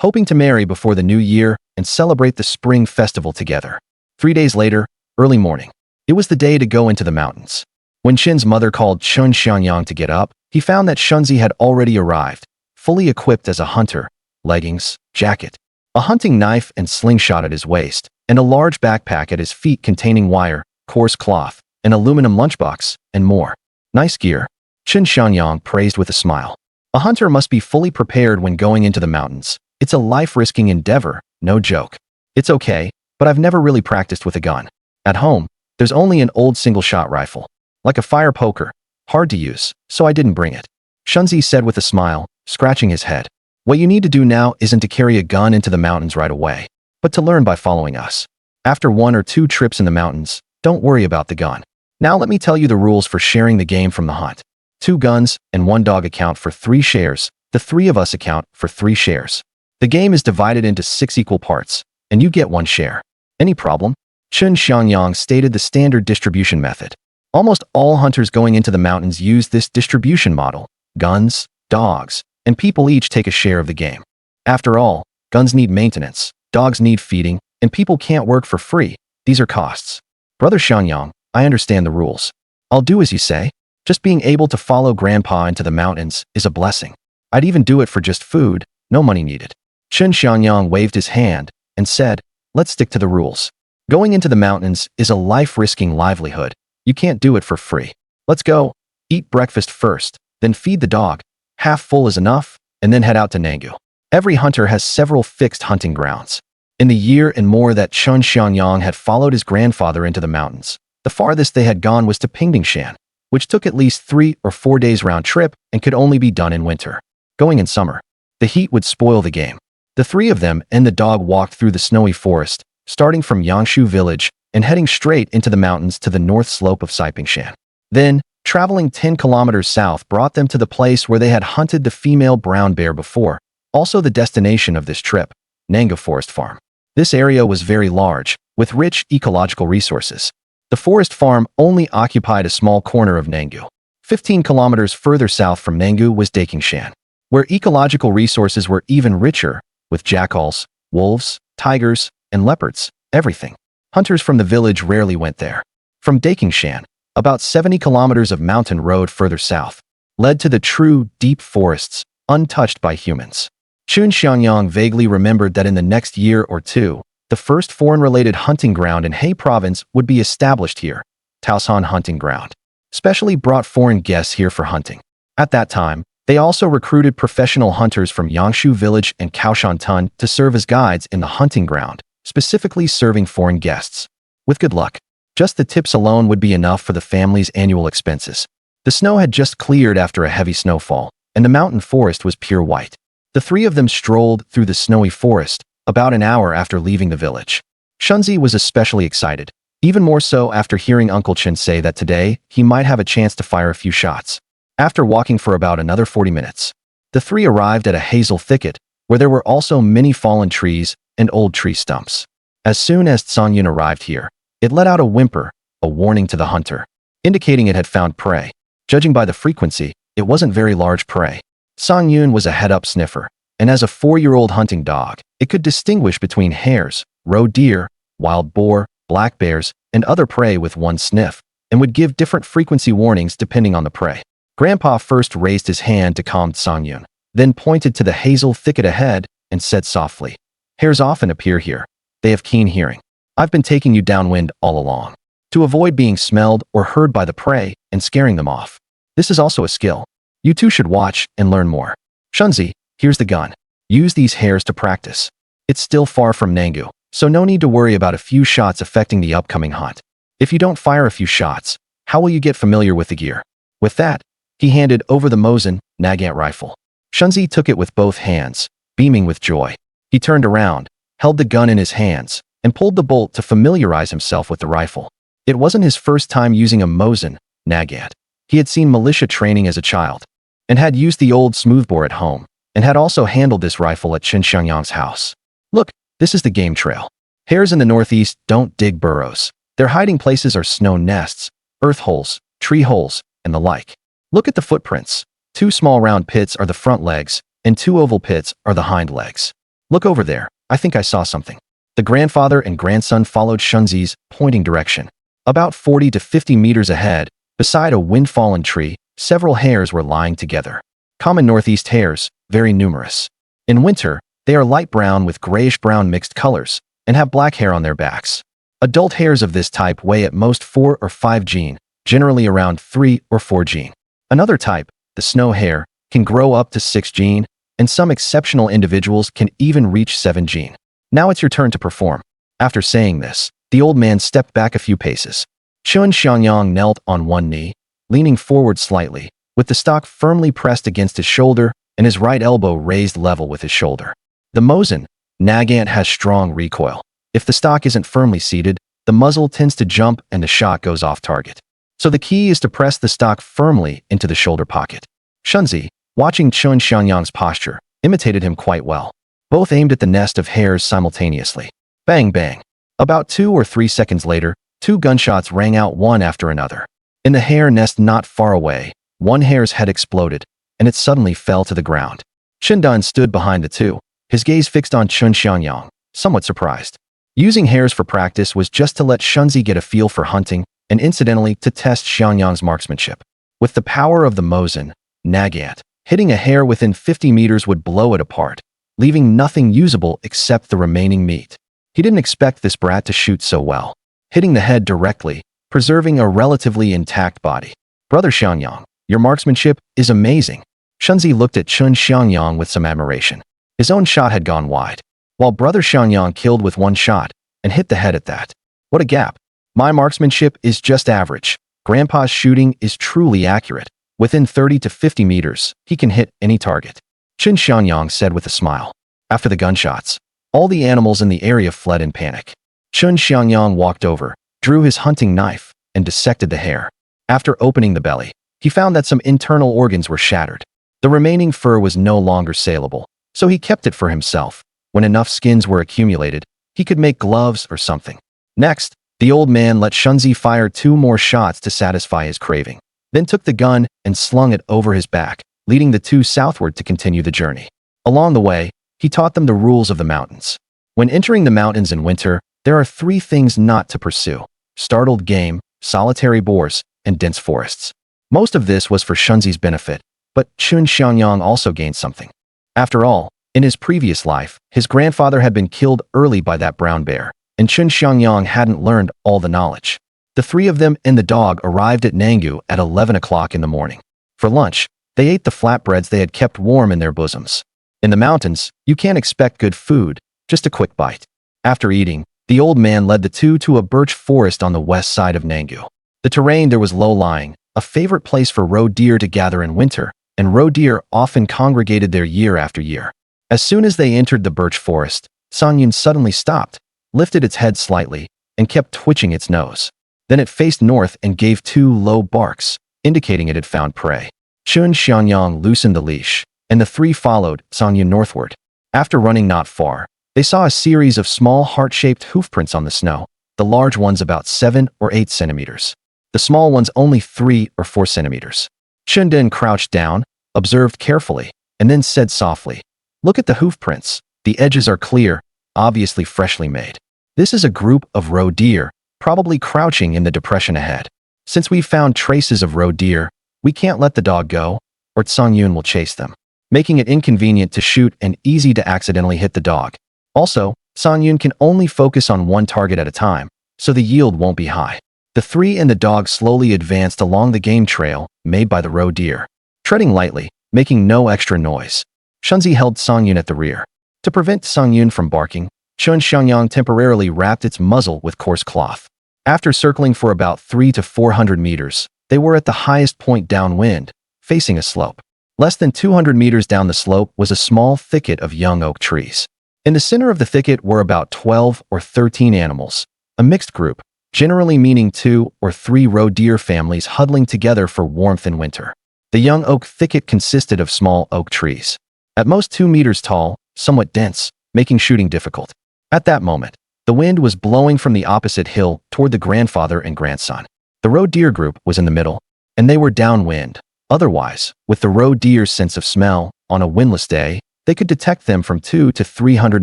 hoping to marry before the new year and celebrate the spring festival together. 3 days later, early morning, it was the day to go into the mountains. When Chen's mother called Chen Xiangyang to get up, he found that Shunzi had already arrived, fully equipped as a hunter, leggings, jacket, a hunting knife and slingshot at his waist, and a large backpack at his feet containing wire, coarse cloth, an aluminum lunchbox, and more. Nice gear, Chen Xiangyang praised with a smile. A hunter must be fully prepared when going into the mountains. It's a life-risking endeavor, no joke. It's okay, but I've never really practiced with a gun. At home, there's only an old single-shot rifle, like a fire poker, hard to use, so I didn't bring it. Shunzi said with a smile, scratching his head. What you need to do now isn't to carry a gun into the mountains right away, but to learn by following us. After 1 or 2 trips in the mountains, don't worry about the gun. Now let me tell you the rules for sharing the game from the hunt. 2 guns and 1 dog account for 3 shares. The 3 of us account for 3 shares. The game is divided into 6 equal parts, and you get 1 share. Any problem? Chen Xiangyang stated the standard distribution method. Almost all hunters going into the mountains use this distribution model. Guns, dogs, and people each take a share of the game. After all, guns need maintenance, dogs need feeding, and people can't work for free. These are costs. Brother Xiangyang, I understand the rules. I'll do as you say. Just being able to follow Grandpa into the mountains is a blessing. I'd even do it for just food, no money needed. Chen Xiangyang waved his hand and said, let's stick to the rules. Going into the mountains is a life-risking livelihood. You can't do it for free. Let's go. Eat breakfast first, then feed the dog. Half full is enough, and then head out to Nangu. Every hunter has several fixed hunting grounds. In the year and more that Chen Xiangyang had followed his grandfather into the mountains, the farthest they had gone was to Pingdingshan, which took at least 3 or 4 days round trip and could only be done in winter. Going in summer, the heat would spoil the game. The 3 of them and the dog walked through the snowy forest, starting from Yangshu village and heading straight into the mountains to the north slope of Saipingshan. Then, traveling 10 kilometers south brought them to the place where they had hunted the female brown bear before, also the destination of this trip, Nanga Forest Farm. This area was very large, with rich ecological resources. The forest farm only occupied a small corner of Nangu. 15 kilometers further south from Nangu was Dakingshan, where ecological resources were even richer, with jackals, wolves, tigers, and leopards, everything. Hunters from the village rarely went there. From Dakingshan, about 70 kilometers of mountain road further south, led to the true, deep forests, untouched by humans. Chen Xiangyang vaguely remembered that in the next year or 2, the first foreign-related hunting ground in He Province would be established here, Taosan Hunting Ground. Specially brought foreign guests here for hunting. At that time, they also recruited professional hunters from Yangshu village and Kaoshantan to serve as guides in the hunting ground, specifically serving foreign guests. With good luck, just the tips alone would be enough for the family's annual expenses. The snow had just cleared after a heavy snowfall, and the mountain forest was pure white. The 3 of them strolled through the snowy forest, about an hour after leaving the village. Shunzi was especially excited, even more so after hearing Uncle Chen say that today he might have a chance to fire a few shots. After walking for about another 40 minutes, the 3 arrived at a hazel thicket, where there were also many fallen trees and old tree stumps. As soon as Tsanyun arrived here, it let out a whimper, a warning to the hunter, indicating it had found prey. Judging by the frequency, it wasn't very large prey. Tsanyun was a head-up sniffer, and as a 4-year-old hunting dog, it could distinguish between hares, roe deer, wild boar, black bears, and other prey with one sniff, and would give different frequency warnings depending on the prey. Grandpa first raised his hand to calm Xiangyang, then pointed to the hazel thicket ahead and said softly, "Hares often appear here. They have keen hearing. I've been taking you downwind all along, to avoid being smelled or heard by the prey and scaring them off. This is also a skill. You too should watch and learn more. Shunzi, here's the gun. Use these hares to practice. It's still far from Nangu, so no need to worry about a few shots affecting the upcoming hunt. If you don't fire a few shots, how will you get familiar with the gear?" With that, he handed over the Mosin Nagant rifle. Shunzi took it with both hands, beaming with joy. He turned around, held the gun in his hands, and pulled the bolt to familiarize himself with the rifle. It wasn't his first time using a Mosin Nagant. He had seen militia training as a child, and had used the old smoothbore at home, and had also handled this rifle at Chen Xiangyang's house. Look, this is the game trail. Hares in the northeast don't dig burrows. Their hiding places are snow nests, earth holes, tree holes, and the like. Look at the footprints. 2 small round pits are the front legs, and 2 oval pits are the hind legs. Look over there. I think I saw something. The grandfather and grandson followed Shunzi's pointing direction. About 40 to 50 meters ahead, beside a wind-fallen tree, several hares were lying together. Common northeast hares, very numerous. In winter, they are light brown with grayish-brown mixed colors, and have black hair on their backs. Adult hares of this type weigh at most 4 or 5 jin, generally around 3 or 4 jin. Another type, the snow hare, can grow up to 6 jin, and some exceptional individuals can even reach 7 jin. Now it's your turn to perform. After saying this, the old man stepped back a few paces. Chen Xiangyang knelt on one knee, leaning forward slightly, with the stock firmly pressed against his shoulder and his right elbow raised level with his shoulder. The Mosin Nagant has strong recoil. If the stock isn't firmly seated, the muzzle tends to jump and the shot goes off target. So the key is to press the stock firmly into the shoulder pocket. Shunzi, watching Chen Xiangyang's posture, imitated him quite well. Both aimed at the nest of hares simultaneously. Bang bang. About 2 or 3 seconds later, 2 gunshots rang out one after another. In the hare nest not far away, one hare's head exploded, and it suddenly fell to the ground. Chindan stood behind the 2, his gaze fixed on Chen Xiangyang, somewhat surprised. Using hares for practice was just to let Shunzi get a feel for hunting, and incidentally to test Xiangyang's marksmanship. With the power of the Mosin Nagant, hitting a hare within 50 meters would blow it apart, leaving nothing usable except the remaining meat. He didn't expect this brat to shoot so well, hitting the head directly, preserving a relatively intact body. "Brother Xiangyang, your marksmanship is amazing." Shunzi looked at Chen Xiangyang with some admiration. His own shot had gone wide, while Brother Xiangyang killed with 1 shot and hit the head at that. "What a gap. My marksmanship is just average. Grandpa's shooting is truly accurate. Within 30 to 50 meters, he can hit any target," Chen Xiangyang said with a smile. After the gunshots, all the animals in the area fled in panic. Chen Xiangyang walked over, drew his hunting knife, and dissected the hare. After opening the belly, he found that some internal organs were shattered. The remaining fur was no longer saleable, so he kept it for himself. When enough skins were accumulated, he could make gloves or something. Next, the old man let Shunzi fire 2 more shots to satisfy his craving, then took the gun and slung it over his back, leading the 2 southward to continue the journey. Along the way, he taught them the rules of the mountains. When entering the mountains in winter, there are 3 things not to pursue: startled game, solitary boars, and dense forests. Most of this was for Shunzi's benefit, but Chen Xiangyang also gained something. After all, in his previous life, his grandfather had been killed early by that brown bear, and Chen Xiangyang hadn't learned all the knowledge. The 3 of them and the dog arrived at Nangu at 11 o'clock in the morning. For lunch, they ate the flatbreads they had kept warm in their bosoms. In the mountains, you can't expect good food, just a quick bite. After eating, the old man led the 2 to a birch forest on the west side of Nangu. The terrain there was low-lying, a favorite place for roe deer to gather in winter, and roe deer often congregated there year after year. As soon as they entered the birch forest, Xiangyang suddenly stopped, lifted its head slightly, and kept twitching its nose. Then it faced north and gave 2 low barks, indicating it had found prey. Chen Xiangyang loosened the leash, and the 3 followed Xiangyang northward. After running not far, they saw a series of small heart-shaped hoofprints on the snow, the large ones about 7 or 8 centimeters. The small ones only 3 or 4 centimeters. Chen then crouched down, observed carefully, and then said softly, "Look at the hoofprints. The edges are clear, obviously freshly made. This is a group of roe deer, probably crouching in the depression ahead. Since we've found traces of roe deer, we can't let the dog go, or Xiangyang will chase them, making it inconvenient to shoot and easy to accidentally hit the dog. Also, Xiangyang can only focus on one target at a time, so the yield won't be high. The three and the dog slowly advanced along the game trail made by the roe deer, treading lightly, making no extra noise. Shunzi held Xiangyang at the rear. To prevent Xiangyang from barking, Chen Xiangyang temporarily wrapped its muzzle with coarse cloth. After circling for about 300 to 400 meters, they were at the highest point downwind, facing a slope. Less than 200 meters down the slope was a small thicket of young oak trees. In the center of the thicket were about 12 or 13 animals, a mixed group, generally meaning 2 or 3 roe deer families huddling together for warmth in winter. The young oak thicket consisted of small oak trees, at most 2 meters tall, somewhat dense, making shooting difficult. At that moment, the wind was blowing from the opposite hill toward the grandfather and grandson. The roe deer group was in the middle, and they were downwind. Otherwise, with the roe deer's sense of smell, on a windless day, they could detect them from 200 to 300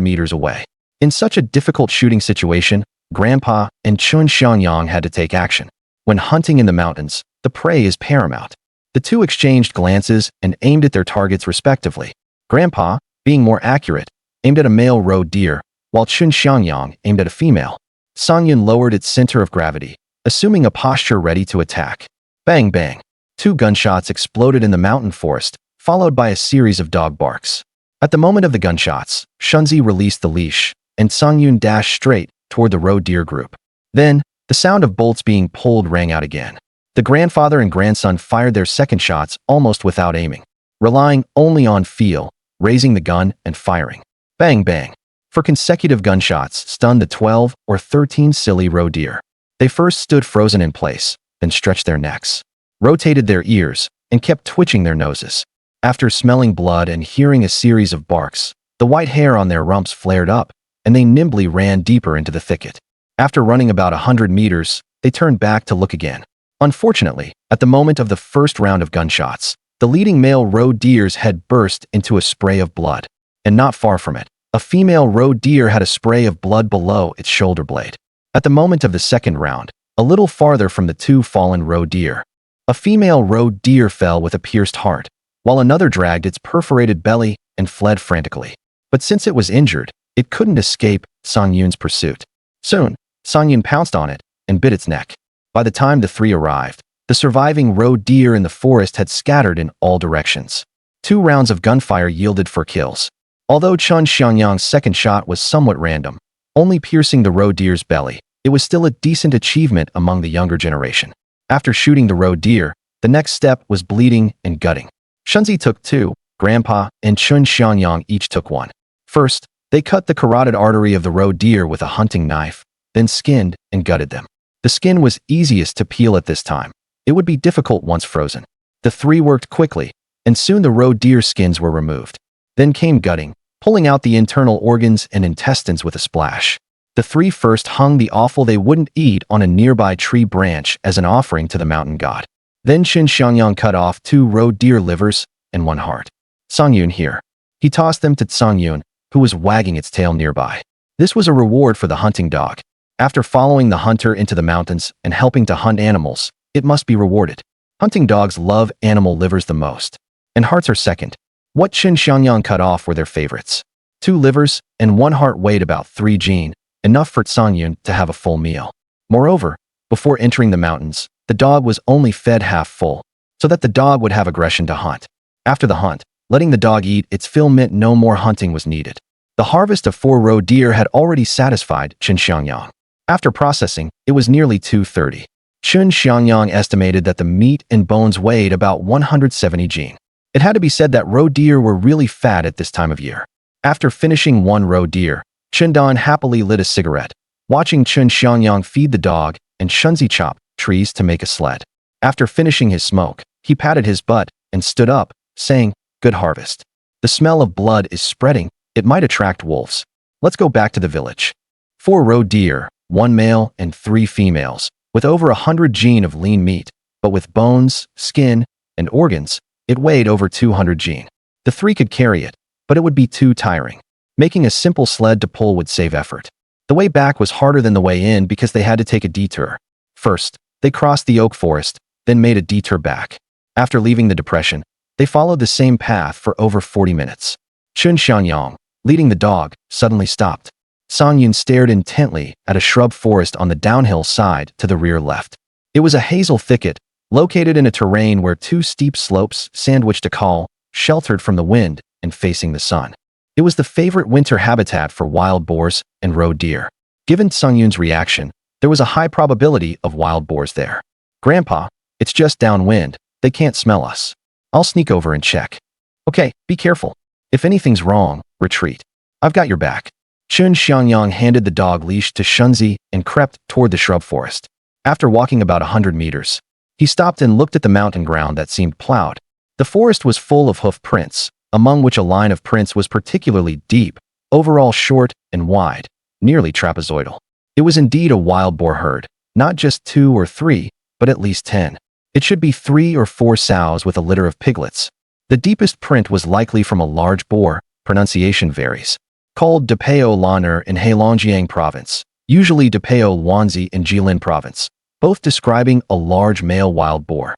meters away. In such a difficult shooting situation, Grandpa and Chen Xiangyang had to take action. When hunting in the mountains, the prey is paramount. The two exchanged glances and aimed at their targets respectively. Grandpa, being more accurate, aimed at a male roe deer, while Chen Xiangyang aimed at a female. Xiangyang lowered its center of gravity, assuming a posture ready to attack. Bang bang. 2 gunshots exploded in the mountain forest, followed by a series of dog barks. At the moment of the gunshots, Shunzi released the leash, and Xiangyang dashed straight toward the roe deer group. Then, the sound of bolts being pulled rang out again. The grandfather and grandson fired their second shots almost without aiming, relying only on feel, raising the gun and firing. Bang bang. For consecutive gunshots stunned the 12 or 13 silly roe deer. They first stood frozen in place, then stretched their necks, rotated their ears, and kept twitching their noses. After smelling blood and hearing a series of barks, the white hair on their rumps flared up, and they nimbly ran deeper into the thicket. After running about 100 meters, they turned back to look again. Unfortunately, at the moment of the first round of gunshots, the leading male roe deer's head burst into a spray of blood. And not far from it, a female roe deer had a spray of blood below its shoulder blade. At the moment of the second round, a little farther from the 2 fallen roe deer, a female roe deer fell with a pierced heart, while another dragged its perforated belly and fled frantically. But since it was injured, it couldn't escape Xiangyang's pursuit. Soon, Xiangyang pounced on it and bit its neck. By the time the 3 arrived, the surviving roe deer in the forest had scattered in all directions. 2 rounds of gunfire yielded 4 kills. Although Chen Xiangyang's second shot was somewhat random, only piercing the roe deer's belly, it was still a decent achievement among the younger generation. After shooting the roe deer, the next step was bleeding and gutting. Shunzi took 2, Grandpa and Chen Xiangyang each took 1. First, they cut the carotid artery of the roe deer with a hunting knife, then skinned and gutted them. The skin was easiest to peel at this time. It would be difficult once frozen. The 3 worked quickly, and soon the roe deer skins were removed. Then came gutting, pulling out the internal organs and intestines with a splash. The 3 first hung the offal they wouldn't eat on a nearby tree branch as an offering to the mountain god. Then Chen Xiangyang cut off 2 roe deer livers and 1 heart. Xiangyang here. He tossed them to Xiangyang, who was wagging its tail nearby. This was a reward for the hunting dog. After following the hunter into the mountains and helping to hunt animals, it must be rewarded. Hunting dogs love animal livers the most, and hearts are second. What Chen Xiangyang cut off were their favorites. 2 livers and 1 heart weighed about 3 jin, enough for Xiangyang to have a full meal. Moreover, before entering the mountains, the dog was only fed half full, so that the dog would have aggression to hunt. After the hunt, letting the dog eat its fill meant no more hunting was needed. The harvest of 4 roe deer had already satisfied Chen Xiangyang. After processing, it was nearly 230. Chen Xiangyang estimated that the meat and bones weighed about 170 jin. It had to be said that roe deer were really fat at this time of year. After finishing 1 roe deer, Chen Dan happily lit a cigarette, watching Chen Xiangyang feed the dog and Shunzi chop trees to make a sled. After finishing his smoke, he patted his butt and stood up, saying, "Good harvest. The smell of blood is spreading. It might attract wolves. Let's go back to the village." 4 roe deer, 1 male and 3 females, with over 100 jin of lean meat, but with bones, skin, and organs, it weighed over 200 jin. The 3 could carry it, but it would be too tiring. Making a simple sled to pull would save effort. The way back was harder than the way in because they had to take a detour. First, they crossed the oak forest, then made a detour back. After leaving the depression, they followed the same path for over 40 minutes. Chen Xiangyang, leading the dog, suddenly stopped. Sang Yun stared intently at a shrub forest on the downhill side to the rear left. It was a hazel thicket, located in a terrain where two steep slopes sandwiched a col, sheltered from the wind and facing the sun. It was the favorite winter habitat for wild boars and roe deer. Given Sang Yun's reaction, there was a high probability of wild boars there. "Grandpa, it's just downwind. They can't smell us. I'll sneak over and check." "Okay, be careful. If anything's wrong, retreat. I've got your back." Chen Xiangyang handed the dog leash to Shunzi and crept toward the shrub forest. After walking about 100 meters, he stopped and looked at the mountain ground that seemed plowed. The forest was full of hoof prints, among which a line of prints was particularly deep, overall short and wide, nearly trapezoidal. It was indeed a wild boar herd, not just 2 or 3, but at least 10. It should be 3 or 4 sows with a litter of piglets. The deepest print was likely from a large boar, pronunciation varies, called Depeo Laner in Heilongjiang province, usually Depeo Wanzi in Jilin province, both describing a large male wild boar.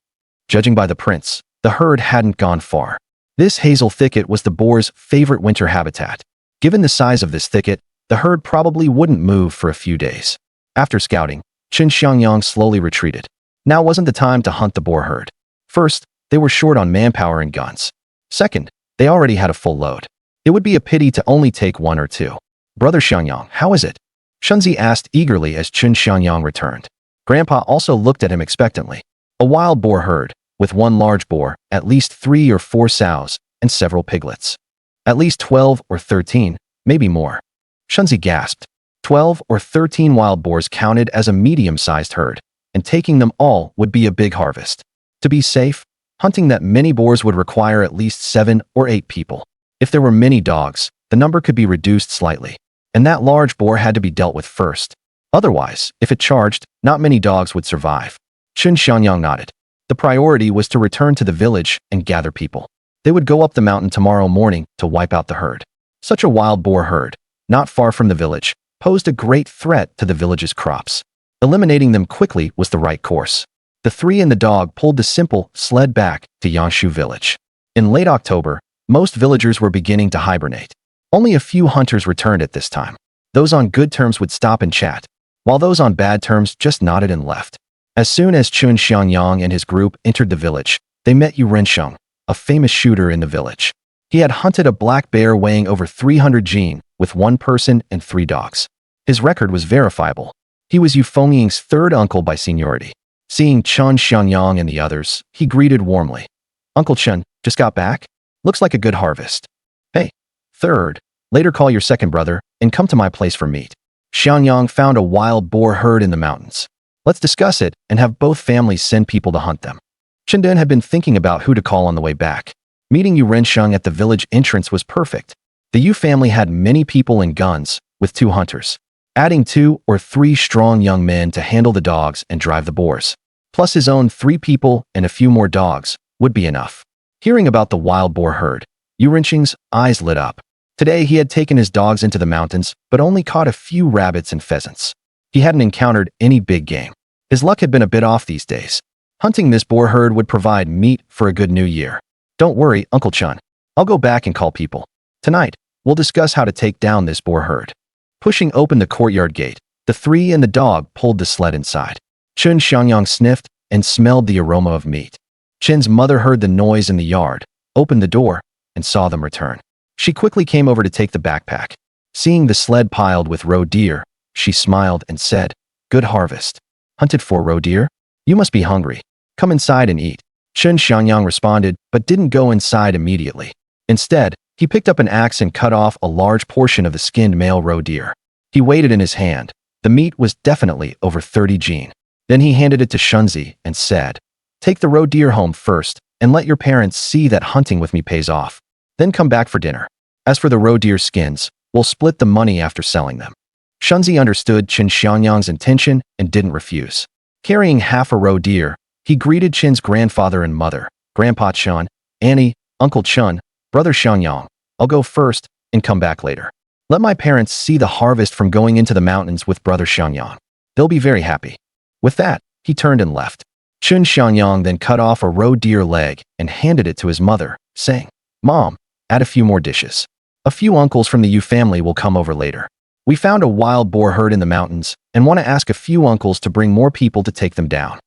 Judging by the prints, the herd hadn't gone far. This hazel thicket was the boar's favorite winter habitat. Given the size of this thicket, the herd probably wouldn't move for a few days. After scouting, Chen Xiangyang slowly retreated. Now wasn't the time to hunt the boar herd. First, they were short on manpower and guns. Second, they already had a full load. It would be a pity to only take 1 or 2. "Brother Xiangyang, how is it?" Shunzi asked eagerly as Chen Xiangyang returned. Grandpa also looked at him expectantly. A wild boar herd, with 1 large boar, at least 3 or 4 sows, and several piglets. At least 12 or 13, maybe more. Shunzi gasped. 12 or 13 wild boars counted as a medium-sized herd, and taking them all would be a big harvest. To be safe, hunting that many boars would require at least 7 or 8 people. If there were many dogs, the number could be reduced slightly, and that large boar had to be dealt with first. Otherwise, if it charged, not many dogs would survive. Chen Xiangyang nodded. The priority was to return to the village and gather people. They would go up the mountain tomorrow morning to wipe out the herd. Such a wild boar herd, not far from the village, posed a great threat to the village's crops. Eliminating them quickly was the right course. The 3 and the dog pulled the simple sled back to Yanshu village. In late October, most villagers were beginning to hibernate. Only a few hunters returned at this time. Those on good terms would stop and chat, while those on bad terms just nodded and left. As soon as Chen Xiangyang and his group entered the village, they met Yu Rensheng, a famous shooter in the village. He had hunted a black bear weighing over 300 jin with 1 person and 3 dogs. His record was verifiable. He was Yu Fengying's 3rd uncle by seniority. Seeing Chen Xiangyang and the others, he greeted warmly. "Uncle Chen, just got back? Looks like a good harvest." "Hey, 3rd, later call your 2nd brother and come to my place for meat." Xiangyang found a wild boar herd in the mountains. "Let's discuss it and have both families send people to hunt them." Chen Den had been thinking about who to call on the way back. Meeting Yu Rensheng at the village entrance was perfect. The Yu family had many people and guns, with 2 hunters. Adding 2 or 3 strong young men to handle the dogs and drive the boars, plus his own 3 people and a few more dogs, would be enough. Hearing about the wild boar herd, Yu Rensheng's eyes lit up. Today he had taken his dogs into the mountains, but only caught a few rabbits and pheasants. He hadn't encountered any big game. His luck had been a bit off these days. Hunting this boar herd would provide meat for a good new year. "Don't worry, Uncle Chen. I'll go back and call people. Tonight, we'll discuss how to take down this boar herd." Pushing open the courtyard gate, the 3 and the dog pulled the sled inside. Chen Xiangyang sniffed and smelled the aroma of meat. Chen's mother heard the noise in the yard, opened the door, and saw them return. She quickly came over to take the backpack. Seeing the sled piled with roe deer, she smiled and said, "Good harvest. Hunted for roe deer? You must be hungry. Come inside and eat." Chen Xiangyang responded, but didn't go inside immediately. Instead, he picked up an axe and cut off a large portion of the skinned male roe deer. He weighed it in his hand. The meat was definitely over 30 jin. Then he handed it to Shunzi and said, "Take the roe deer home first, and let your parents see that hunting with me pays off. Then come back for dinner. As for the roe deer skins, we'll split the money after selling them." Shunzi understood Chen Xiangyang's intention and didn't refuse. Carrying half a roe deer, he greeted Chen's grandfather and mother, "Grandpa Chen, Annie, Uncle Chen, Brother Xiangyang. I'll go first and come back later." Let my parents see the harvest from going into the mountains with brother Xiangyang. They'll be very happy." With that, he turned and left. Chen Xiangyang then cut off a roe deer leg and handed it to his mother, saying, "Mom, add a few more dishes. A few uncles from the Yu family will come over later. We found a wild boar herd in the mountains and want to ask a few uncles to bring more people to take them down."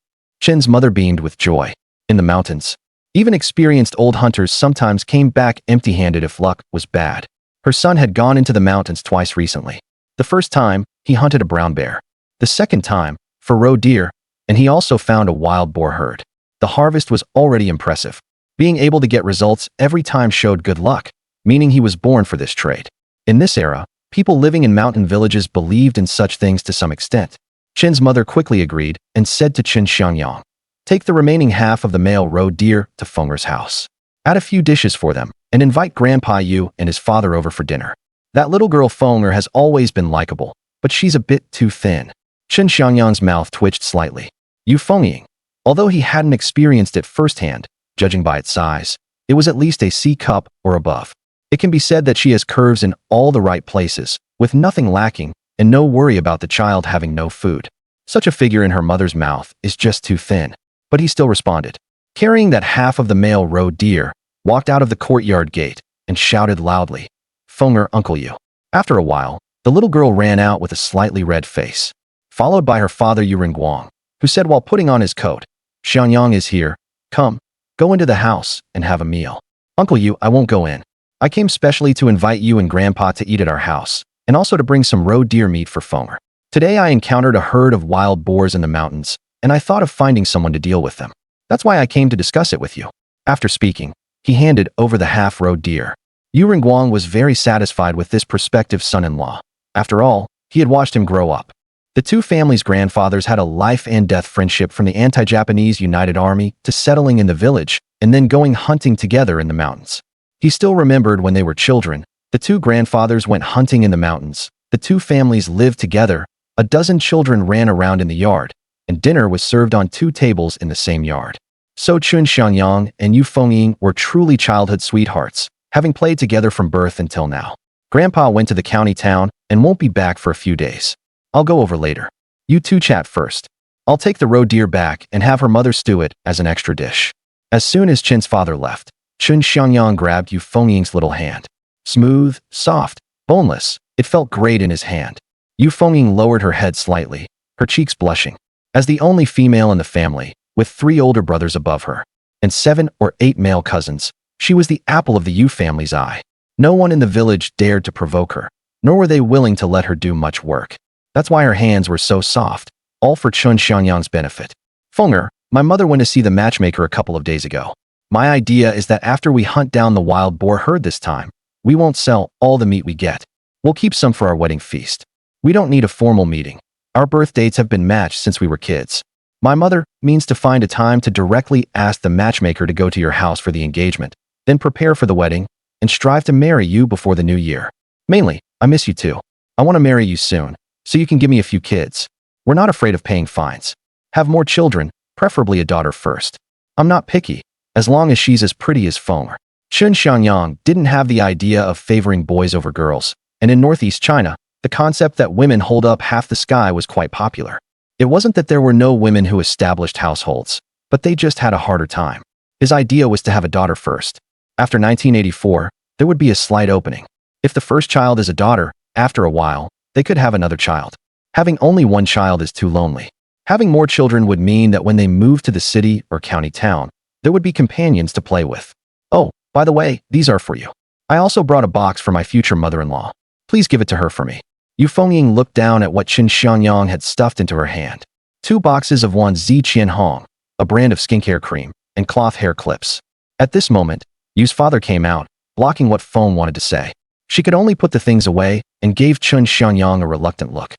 Chen's mother beamed with joy. In the mountains, even experienced old hunters sometimes came back empty-handed if luck was bad. Her son had gone into the mountains twice recently. The first time, he hunted a brown bear. The second time, for roe deer, and he also found a wild boar herd. The harvest was already impressive. Being able to get results every time showed good luck, meaning he was born for this trait. In this era, people living in mountain villages believed in such things to some extent. Chen's mother quickly agreed and said to Chen Xiangyang, "Take the remaining half of the male roe deer to Fenger's house. Add a few dishes for them, and invite Grandpa Yu and his father over for dinner. That little girl Fenger has always been likable, but she's a bit too thin." Chen Xiangyang's mouth twitched slightly. Yu Fengying. Although he hadn't experienced it firsthand, judging by its size, it was at least a C cup or above. It can be said that she has curves in all the right places, with nothing lacking, and no worry about the child having no food. Such a figure in her mother's mouth is just too thin. But he still responded. Carrying that half of the male roe deer, walked out of the courtyard gate and shouted loudly, "Fenger, Uncle Yu." After a while, the little girl ran out with a slightly red face, followed by her father Yu Ringguang, who said while putting on his coat, "Xiangyang is here. Come, go into the house and have a meal." "Uncle Yu, I won't go in. I came specially to invite you and Grandpa to eat at our house, and also to bring some roe deer meat for Fenger. Today I encountered a herd of wild boars in the mountains, and I thought of finding someone to deal with them. That's why I came to discuss it with you." After speaking, he handed over the half roe deer. Yu Ringguang was very satisfied with this prospective son-in-law. After all, he had watched him grow up. The two families' grandfathers had a life-and-death friendship from the anti-Japanese United Army to settling in the village and then going hunting together in the mountains. He still remembered when they were children, the two grandfathers went hunting in the mountains, the two families lived together, a dozen children ran around in the yard, and dinner was served on two tables in the same yard. So Chen Xiangyang and Yu Fengying were truly childhood sweethearts, having played together from birth until now. Grandpa went to the county town and won't be back for a few days. I'll go over later. You two chat first. I'll take the roe deer back and have her mother stew it as an extra dish." As soon as Chen's father left, Chen Xiangyang grabbed Yu Fengying's little hand. Smooth, soft, boneless, it felt great in his hand. Yu Fengying lowered her head slightly, her cheeks blushing. As the only female in the family, with 3 older brothers above her, and 7 or 8 male cousins, she was the apple of the Yu family's eye. No one in the village dared to provoke her, nor were they willing to let her do much work. That's why her hands were so soft, all for Chen Xiangyang's benefit. "Fenger, my mother went to see the matchmaker a couple of days ago. My idea is that after we hunt down the wild boar herd this time, we won't sell all the meat we get. We'll keep some for our wedding feast. We don't need a formal meeting. Our birth dates have been matched since we were kids. My mother means to find a time to directly ask the matchmaker to go to your house for the engagement, then prepare for the wedding, and strive to marry you before the new year. Mainly, I miss you too. I want to marry you soon, so you can give me a few kids. We're not afraid of paying fines. Have more children, preferably a daughter first. I'm not picky, as long as she's as pretty as Fenger." Chen Xiangyang didn't have the idea of favoring boys over girls, and in northeast China, the concept that women hold up half the sky was quite popular. It wasn't that there were no women who established households, but they just had a harder time. His idea was to have a daughter first. After 1984, there would be a slight opening. If the first child is a daughter, after a while, they could have another child. Having only one child is too lonely. Having more children would mean that when they moved to the city or county town, there would be companions to play with. "Oh, by the way, these are for you. I also brought a box for my future mother-in-law. Please give it to her for me." Yu Fengying looked down at what Chen Xiangyang had stuffed into her hand. 2 boxes of 1Z Qianhong, a brand of skincare cream, and cloth hair clips. At this moment, Yu's father came out, blocking what Feng wanted to say. She could only put the things away and gave Chen Xiangyang a reluctant look.